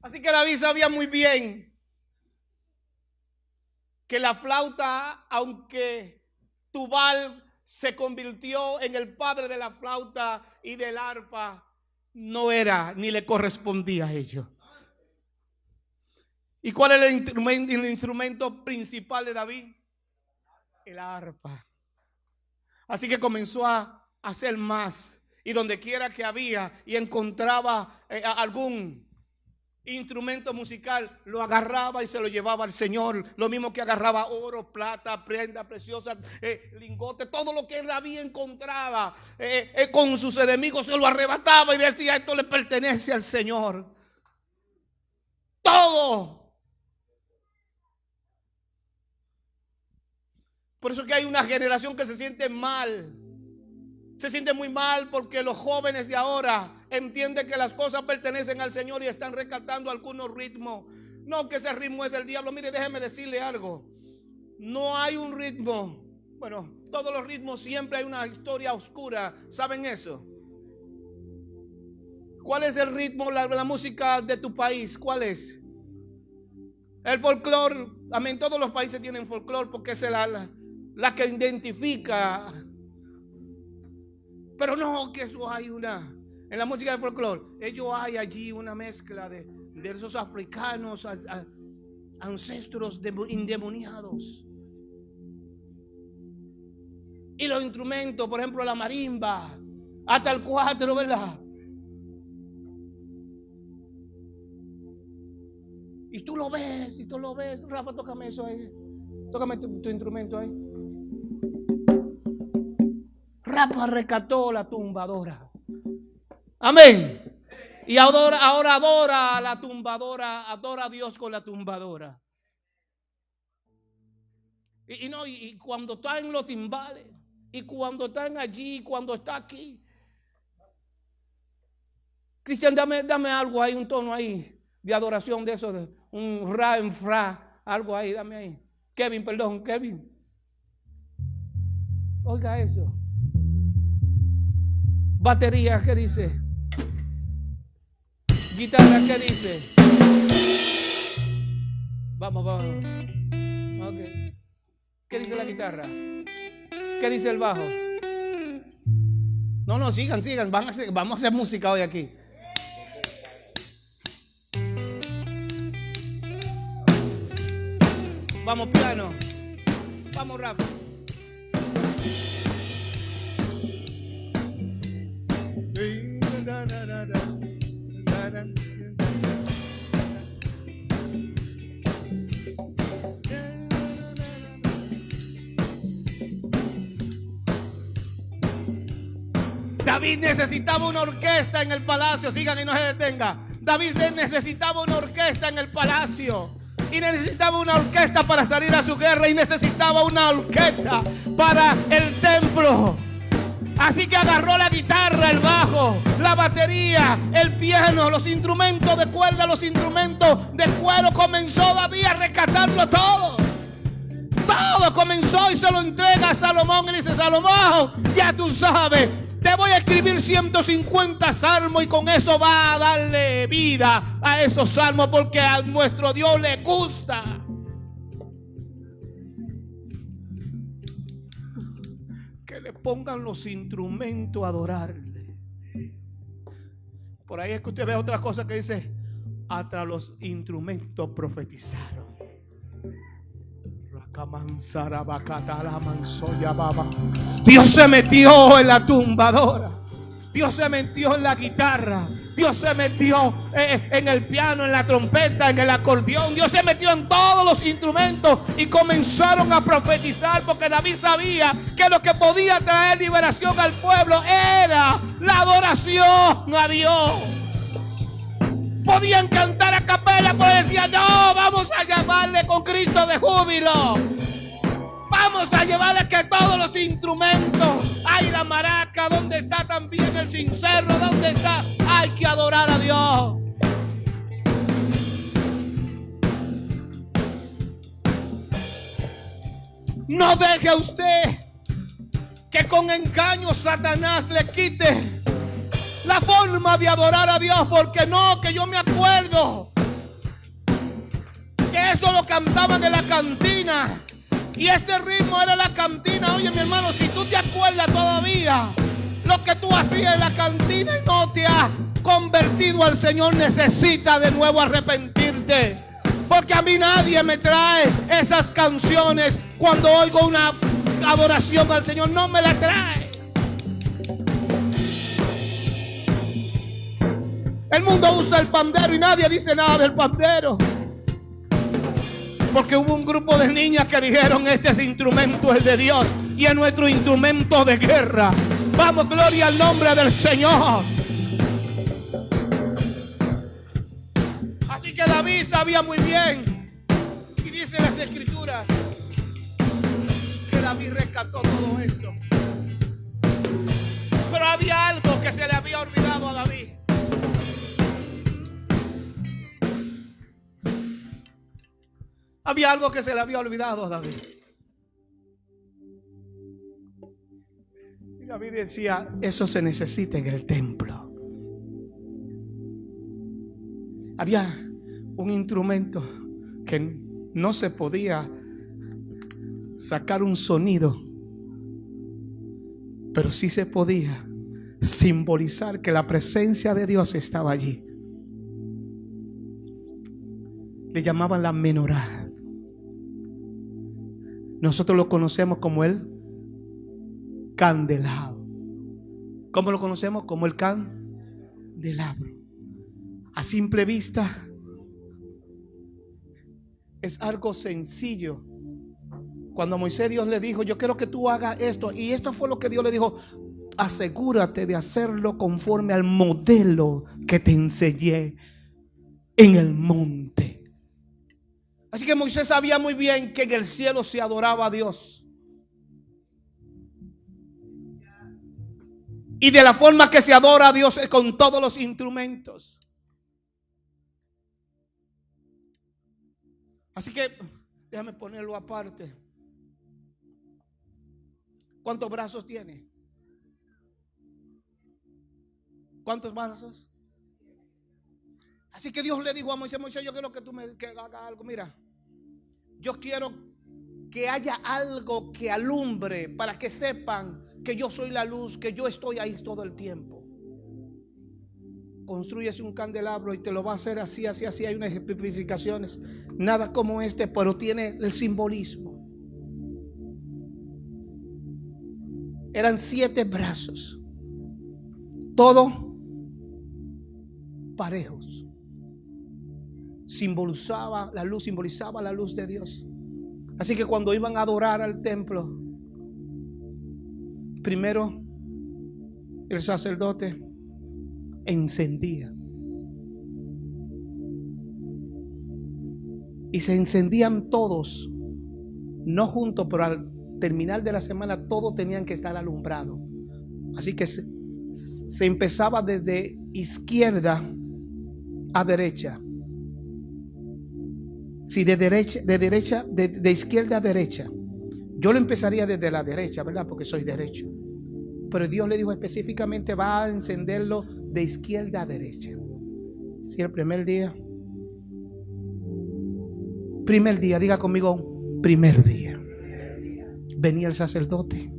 Así que David sabía muy bien que la flauta, aunque Tubal se convirtió en el padre de la flauta y del arpa, no era ni le correspondía a ellos. ¿Y cuál era el instrumento principal de David? El arpa. Así que comenzó a hacer más, y donde quiera que había y encontraba algún instrumento musical, lo agarraba y se lo llevaba al Señor. Lo mismo que agarraba oro, plata, prenda preciosa, lingote, todo lo que David encontraba con sus enemigos se lo arrebataba y decía: esto le pertenece al Señor. Todo. Por eso que hay una generación que se siente mal. Se siente muy mal porque los jóvenes de ahora entienden que las cosas pertenecen al Señor y están rescatando algunos ritmos. No, que ese ritmo es del diablo. Mire, déjeme decirle algo. No hay un ritmo. Bueno, todos los ritmos siempre hay una historia oscura. ¿Saben eso? ¿Cuál es el ritmo, la música de tu país? ¿Cuál es? El folclore. Amén, todos los países tienen folclore porque es la que identifica. Pero no, que eso hay en la música de folclore, ellos hay allí una mezcla de esos africanos, ancestros endemoniados. Y los instrumentos, por ejemplo, la marimba, Hasta el 4, ¿verdad? Y tú lo ves. Rafa, tócame eso ahí. Tócame tu instrumento ahí. Rafa rescató la tumbadora. Amén. Y ahora adora a la tumbadora, adora a Dios con la tumbadora. Y cuando está en los timbales, y cuando están allí, cuando está aquí. Cristian, dame algo ahí, un tono ahí de adoración de eso, de un ra en fra, algo ahí, dame ahí. Kevin. Oiga eso. Batería, ¿qué dice? Guitarra, ¿qué dice? Vamos. Okay. ¿Qué dice la guitarra? ¿Qué dice el bajo? No, sigan. Vamos a hacer música hoy aquí. Vamos, piano. Vamos, rap. David necesitaba una orquesta en el palacio. Sigan y no se detenga. David necesitaba una orquesta en el palacio. Y necesitaba una orquesta para salir a su guerra. Y necesitaba una orquesta para el templo. Así que agarró la guitarra, el bajo, la batería, el piano, los instrumentos de cuerda, los instrumentos de cuero. Comenzó David a rescatarlo todo. Todo comenzó y se lo entrega a Salomón. Y dice: Salomón, ya tú sabes, te voy a escribir 150 salmos y con eso va a darle vida a esos salmos, porque a nuestro Dios le gusta que le pongan los instrumentos a adorarle. Por ahí es que usted ve otra cosa que dice: hasta los instrumentos profetizaron. Dios se metió en la tumbadora. Dios se metió en la guitarra. Dios se metió en el piano, en la trompeta, en el acordeón. Dios se metió en todos los instrumentos y comenzaron a profetizar, porque David sabía que lo que podía traer liberación al pueblo era la adoración a Dios. Podían cantar a capela, pero decían: no, vamos a llamarle con Cristo de júbilo. Vamos a llevarle que todos los instrumentos. Hay la maraca, ¿dónde está también el cencerro? ¿Dónde está? Hay que adorar a Dios. No deje usted que con engaño Satanás le quite la forma de adorar a Dios, porque no, que yo me acuerdo que eso lo cantaban en la cantina y este ritmo era la cantina. Oye, mi hermano, si tú te acuerdas todavía lo que tú hacías en la cantina y no te has convertido al Señor, necesitas de nuevo arrepentirte, porque a mí nadie me trae esas canciones. Cuando oigo una adoración al Señor, no me la trae. El mundo usa el pandero y nadie dice nada del pandero, porque hubo un grupo de niñas que dijeron: este instrumento es de Dios y es nuestro instrumento de guerra. Vamos, gloria al nombre del Señor. Así que David sabía muy bien, y dice las Escrituras, que David rescató todo esto. Pero había algo que se le había olvidado a David. Había algo que se le había olvidado a David. Y David decía: eso se necesita en el templo. Había un instrumento que no se podía sacar un sonido, pero sí se podía simbolizar que la presencia de Dios estaba allí. Le llamaban la menorá. Nosotros lo conocemos como el candelabro. ¿Cómo lo conocemos? Como el candelabro. A simple vista es algo sencillo. Cuando a Moisés Dios le dijo: yo quiero que tú hagas esto, y esto fue lo que Dios le dijo: asegúrate de hacerlo conforme al modelo que te enseñé en el monte. Así que Moisés sabía muy bien que en el cielo se adoraba a Dios, y de la forma que se adora a Dios es con todos los instrumentos. Así que déjame ponerlo aparte. ¿Cuántos brazos tiene? ¿Cuántos brazos? Así que Dios le dijo a Moisés: Moisés, yo quiero que tú que hagas algo. Mira, yo quiero que haya algo que alumbre, para que sepan que yo soy la luz, que yo estoy ahí todo el tiempo. Construyes un candelabro y te lo va a hacer así, así, así. Hay unas especificaciones, nada como este, pero tiene el simbolismo. Eran 7 brazos, todos parejos. Simbolizaba la luz de Dios. Así que cuando iban a adorar al templo, primero el sacerdote encendía, y se encendían todos, no juntos, pero al terminar de la semana todos tenían que estar alumbrados. Así que se empezaba desde izquierda a derecha. Si de izquierda a derecha. Yo lo empezaría desde la derecha, ¿verdad? Porque soy derecho. Pero Dios le dijo específicamente: va a encenderlo de izquierda a derecha. Si el primer día, diga conmigo, primer día, venía el sacerdote.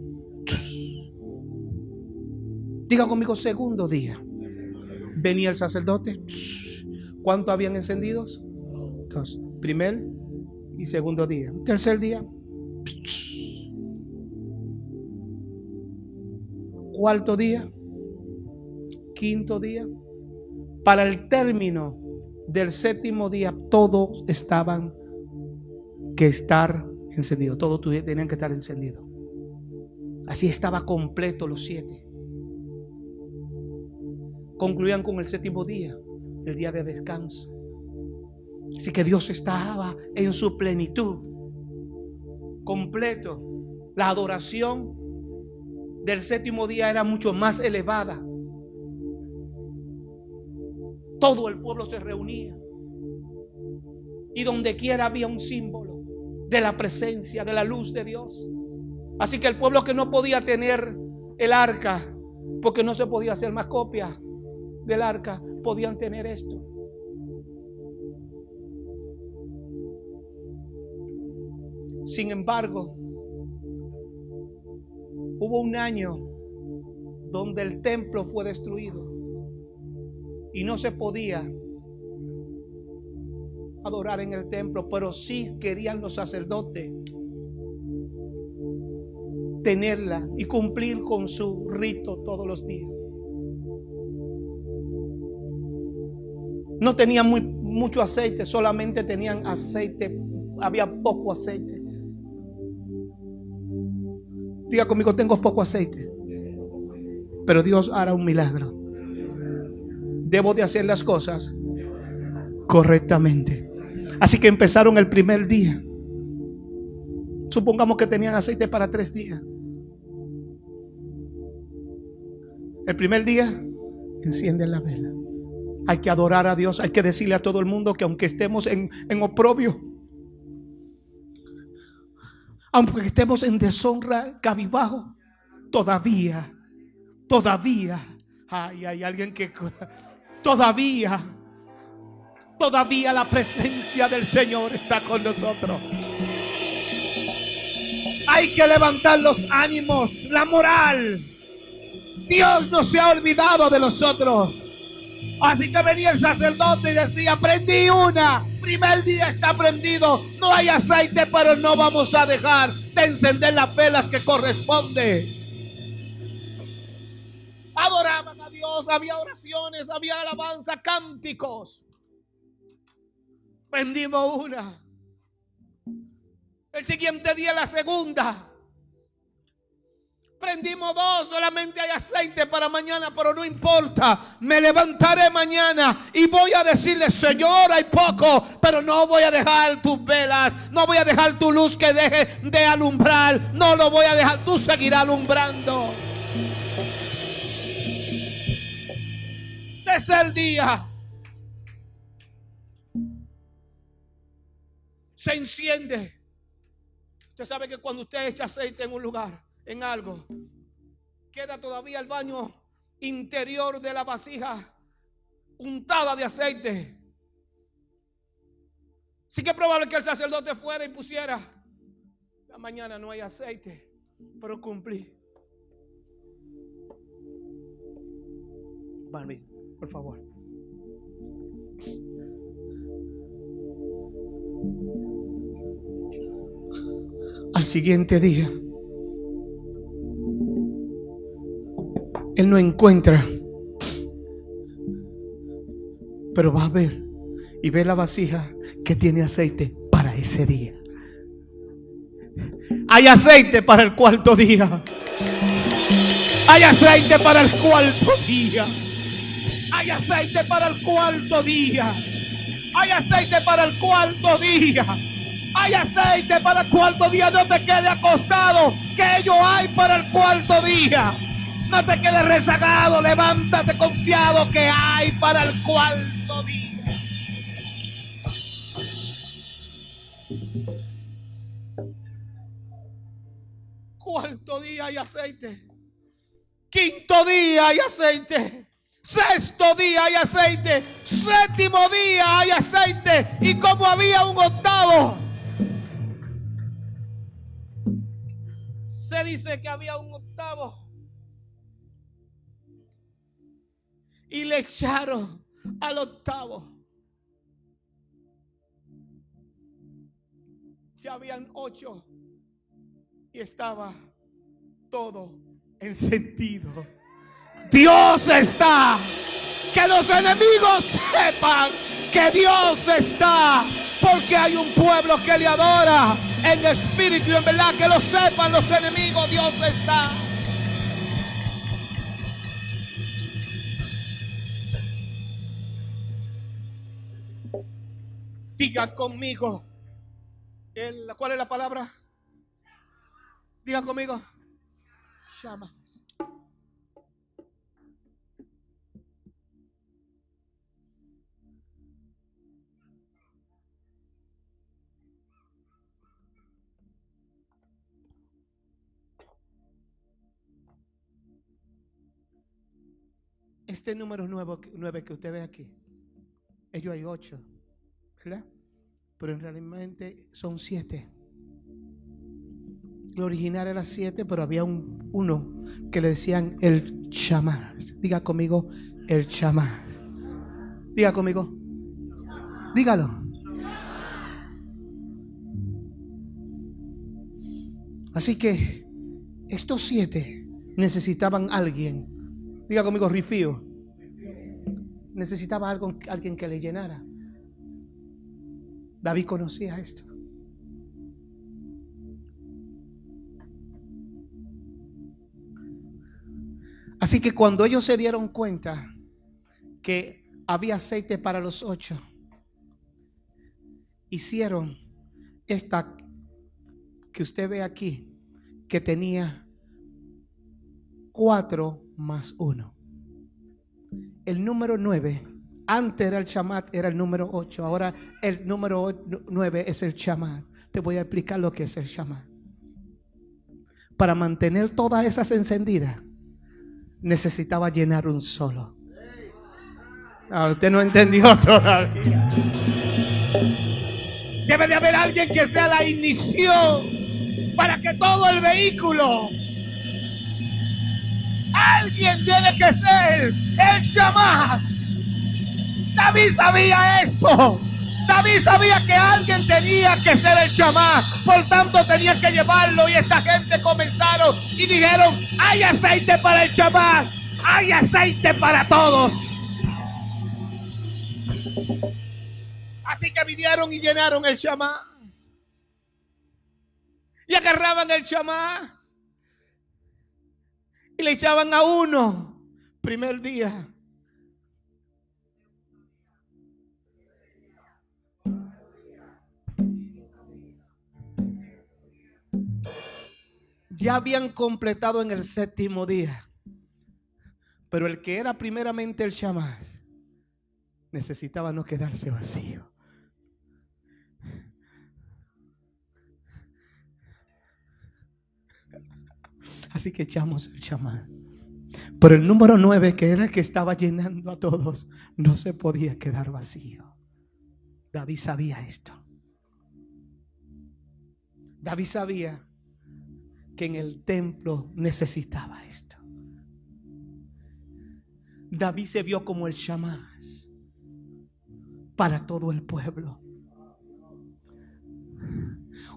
Diga conmigo, segundo día, venía el sacerdote. ¿Cuánto habían encendidos? 2. Primer y segundo día. Tercer día. Cuarto día. Quinto día. Para el término del séptimo día, todos estaban que estar encendidos. Todos tenían que estar encendidos. Así estaba completo los 7. Concluían con el séptimo día, el día de descanso. Así que Dios estaba en su plenitud, completo. La adoración del séptimo día era mucho más elevada. Todo el pueblo se reunía, y donde quiera había un símbolo de la presencia, de la luz de Dios. Así que el pueblo que no podía tener el arca, porque no se podía hacer más copias del arca, podían tener esto. Sin embargo, hubo un año donde el templo fue destruido y no se podía adorar en el templo, pero sí querían los sacerdotes tenerla y cumplir con su rito todos los días. No tenían mucho aceite, solamente tenían aceite, había poco aceite. Diga conmigo, tengo poco aceite, pero Dios hará un milagro. Debo de hacer las cosas correctamente. Así que empezaron el primer día. Supongamos que tenían aceite para 3 días. El primer día, encienden la vela. Hay que adorar a Dios. Hay que decirle a todo el mundo que aunque estemos en oprobio, aunque estemos en deshonra, cabizbajo, todavía hay alguien que todavía la presencia del Señor está con nosotros. Hay que levantar los ánimos, la moral. Dios no se ha olvidado de nosotros. Así que venía el sacerdote y decía: prendí una. Primer día está prendido. No hay aceite, pero no vamos a dejar de encender las velas que corresponde. Adoraban a Dios, había oraciones, había alabanza, cánticos. Prendimos una. El siguiente día la segunda. Prendimos dos, solamente hay aceite para mañana, pero no importa. Me levantaré mañana y voy a decirle: Señor, hay poco, pero no voy a dejar tus velas, no voy a dejar tu luz que deje de alumbrar, no lo voy a dejar, tú seguirás alumbrando. Tercer día, se enciende. Usted sabe que cuando usted echa aceite en un lugar, en algo, queda todavía el baño interior de la vasija untada de aceite. Sí que es probable que el sacerdote fuera y pusiera: la mañana no hay aceite, pero cumplí. Barbie, por favor. Al siguiente día, él no encuentra, pero va a ver y ve la vasija que tiene aceite para ese día. Hay aceite para el cuarto día. Hay aceite para el cuarto día. Hay aceite para el cuarto día. Hay aceite para el cuarto día. Hay aceite para el cuarto día. No te quedes acostado, que ello hay para el cuarto día. No te quedes rezagado, levántate confiado, que hay para el cuarto día. Cuarto día hay aceite. Quinto día hay aceite. Sexto día hay aceite. Séptimo día hay aceite. Y como había un octavo, se dice que había un octavo, y le echaron al octavo. Ya habían 8 y estaba todo encendido. Dios está. Que los enemigos sepan que Dios está, porque hay un pueblo que le adora en espíritu y en verdad. Que lo sepan los enemigos, Dios está. Diga conmigo. ¿Cuál es la palabra? Diga conmigo. Llama. Este número 9 que usted ve aquí, ellos hay 8, ¿verdad? Pero en realidad son 7. El original era 7, pero había uno que le decían el chamás. Diga conmigo, el chamás. Diga conmigo. Dígalo. Así que estos 7 necesitaban a alguien. Diga conmigo, refío. Necesitaba alguien que le llenara. David conocía esto. Así que cuando ellos se dieron cuenta que había aceite para los 8, hicieron esta que usted ve aquí, que tenía 4 más 1. El número 9, antes era el chamat, era el número 8. Ahora el número 9 es el chamat. Te voy a explicar lo que es el chamat. Para mantener todas esas encendidas, necesitaba llenar un solo. Usted no entendió todavía. Debe de haber alguien que sea la ignición para que todo el vehículo. Alguien tiene que ser el chamás. David sabía esto. David sabía que alguien tenía que ser el chamás. Por tanto tenía que llevarlo. Y esta gente comenzaron y dijeron: hay aceite para el chamás, Hay aceite para todos. Así que vinieron y llenaron el chamás. Y agarraban el chamás y le echaban a uno. Primer día. Ya habían completado en el séptimo día. Pero el que era primeramente el chamás necesitaba no quedarse vacío. Así que echamos el chamás. Pero el número 9, que era el que estaba llenando a todos, no se podía quedar vacío. David sabía esto. David sabía que en el templo necesitaba esto. David se vio como el chamás para todo el pueblo.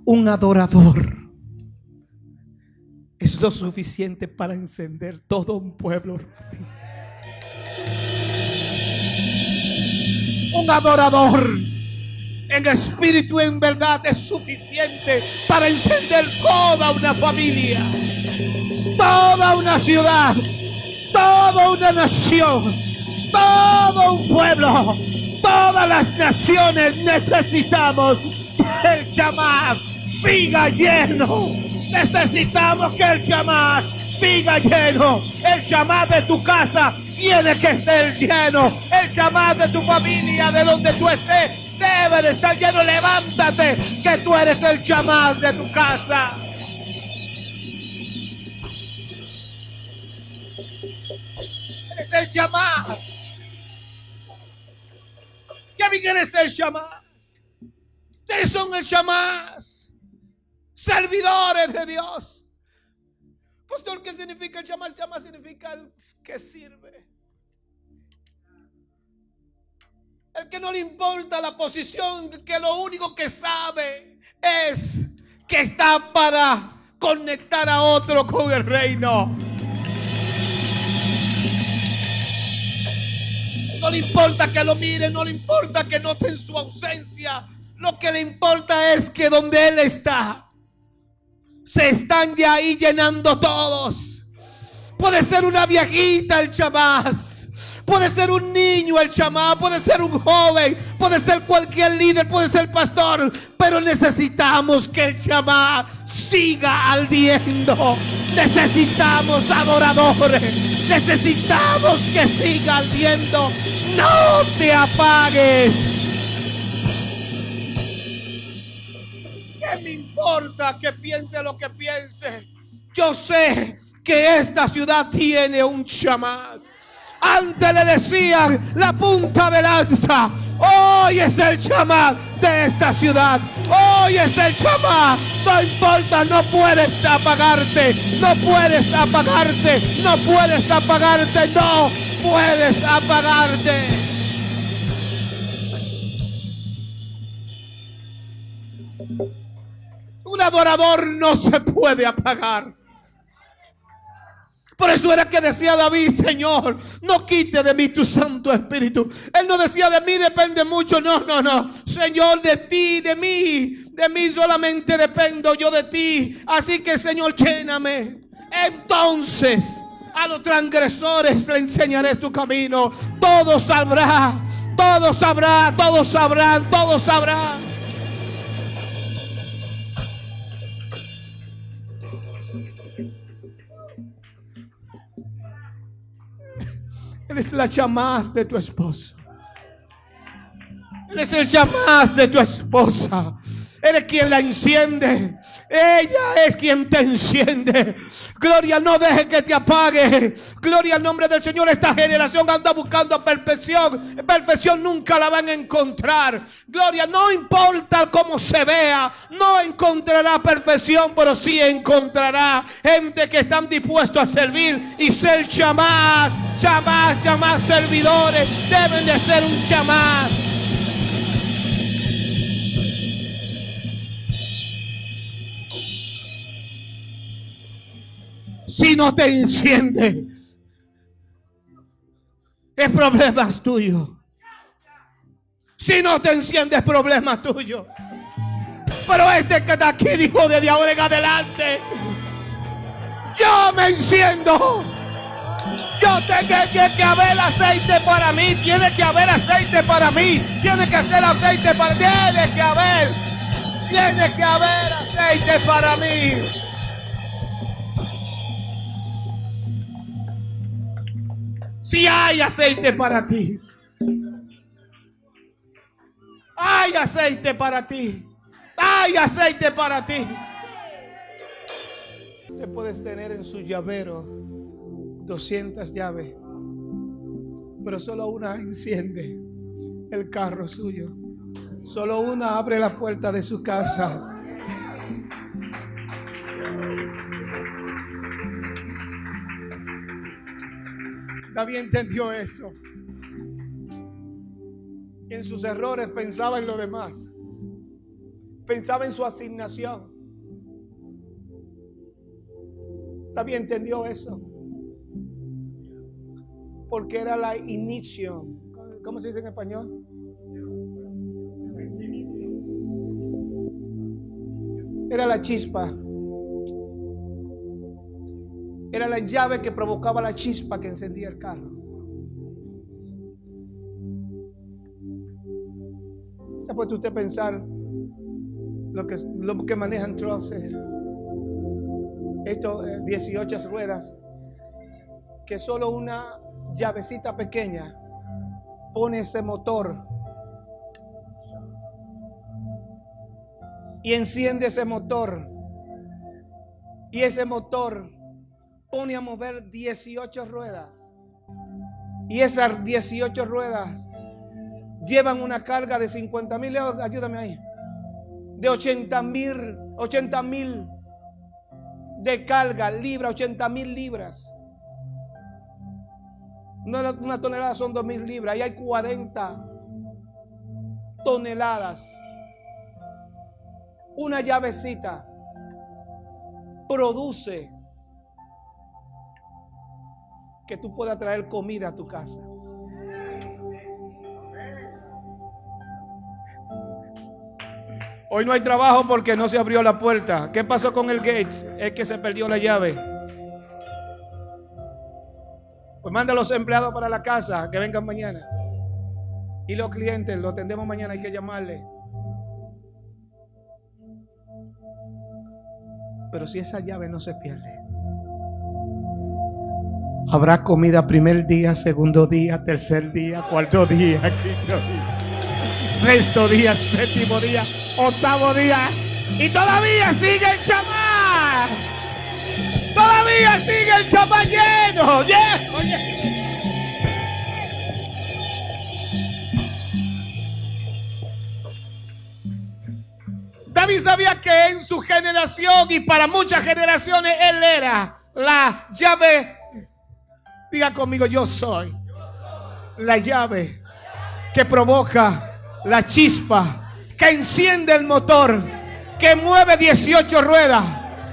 Un adorador es lo suficiente para encender todo un pueblo. Un adorador en espíritu y en verdad es suficiente para encender toda una familia, toda una ciudad, toda una nación, todo un pueblo. Todas las naciones necesitamos que el chamás siga lleno. Necesitamos que el chamás siga lleno. El chamás de tu casa tiene que estar lleno. El chamás de tu familia, de donde tú estés, debe de estar lleno. Levántate, que tú eres el chamás de tu casa. Eres el chamás. ¿Qué eres el chamás? Ustedes son el chamás. Servidores de Dios. Pastor, ¿qué significa el chamás? El chamás significa el que sirve. El que no le importa la posición, que lo único que sabe es que está para conectar a otro con el reino. No le importa que lo miren, no le importa que noten su ausencia. Lo que le importa es que donde él está, se están de ahí llenando todos. Puede ser una viejita el chamás, puede ser un niño el chamás, puede ser un joven, puede ser cualquier líder, puede ser pastor, pero necesitamos que el chamás siga ardiendo. Necesitamos adoradores, necesitamos que siga ardiendo. No te apagues. ¿Qué me importa que piense lo que piense? Yo sé que esta ciudad tiene un chamás. Antes le decían la punta de lanza. Hoy es el chamás de esta ciudad. Hoy es el chamás. No importa, no puedes apagarte. No puedes apagarte. No puedes apagarte. No puedes apagarte. Un adorador no se puede apagar. Por eso era que decía David: Señor, no quite de mí tu Santo Espíritu. Él no decía de mí depende mucho. No. Señor, de ti, de mí solamente dependo yo de ti. Así que, Señor, lléname. Entonces a los transgresores le enseñaré tu camino. Todo sabrá, todo sabrá, todos sabrán, todos sabrán. Eres la chamás de tu esposo. Eres el chamás de tu esposa. Eres quien la enciende. Ella es quien te enciende. Gloria, no dejes que te apague. Gloria al nombre del Señor. Esta generación anda buscando perfección. Perfección nunca la van a encontrar. Gloria, no importa cómo se vea, no encontrará perfección, pero sí encontrará gente que están dispuestos a servir y ser chamás, servidores. Deben de ser un chamás. Si no te enciende, es problemas tuyos. Si no te enciendes, problemas tuyos. Pero este que está aquí dijo: desde ahora en adelante yo me enciendo. Yo tengo que haber aceite para mí. Tiene que haber aceite para mí. Tiene que ser aceite para mí. Tiene que haber aceite para mí. Si hay aceite para ti, hay aceite para ti, hay aceite para ti. Usted puede tener en su llavero 200 llaves, pero solo una enciende el carro suyo. Solo una abre la puerta de su casa. David entendió eso. En sus errores pensaba en lo demás. Pensaba en su asignación. David entendió eso. Porque era la inicio. ¿Cómo se dice en español? Era la chispa. Era la llave que provocaba la chispa que encendía el carro. ¿Se puede usted pensar lo que manejan troces? Estos 18 ruedas, que solo una llavecita pequeña pone ese motor y enciende ese motor, y ese motor pone a mover 18 ruedas, y esas 18 ruedas llevan una carga de 50,000, ayúdame ahí, de 80,000 de carga, libra, 80,000 libras. Una tonelada son 2,000 libras, y hay 40 toneladas. Una llavecita produce que tú puedas traer comida a tu casa. Hoy no hay trabajo porque no se abrió la puerta. ¿Qué pasó con el Gates? Es que se perdió la llave. Pues manda a los empleados para la casa que vengan mañana. Y los clientes los atendemos mañana, hay que llamarle. Pero si esa llave no se pierde, habrá comida primer día, segundo día, tercer día, cuarto día, quinto día, sexto día, séptimo día, octavo día, y todavía sigue el chamán. Todavía sigue el chamán lleno. David sabía que en su generación y para muchas generaciones él era la llave. Diga conmigo: yo soy la llave que provoca la chispa, que enciende el motor, que mueve 18 ruedas,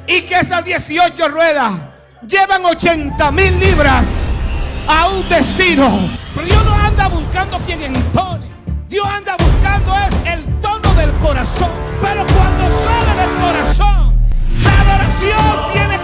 y que esas 18 ruedas llevan 80,000 libras a un destino. Pero Dios no anda buscando quien entone. Dios anda buscando es el tono del corazón. Pero cuando sale del corazón, la adoración tiene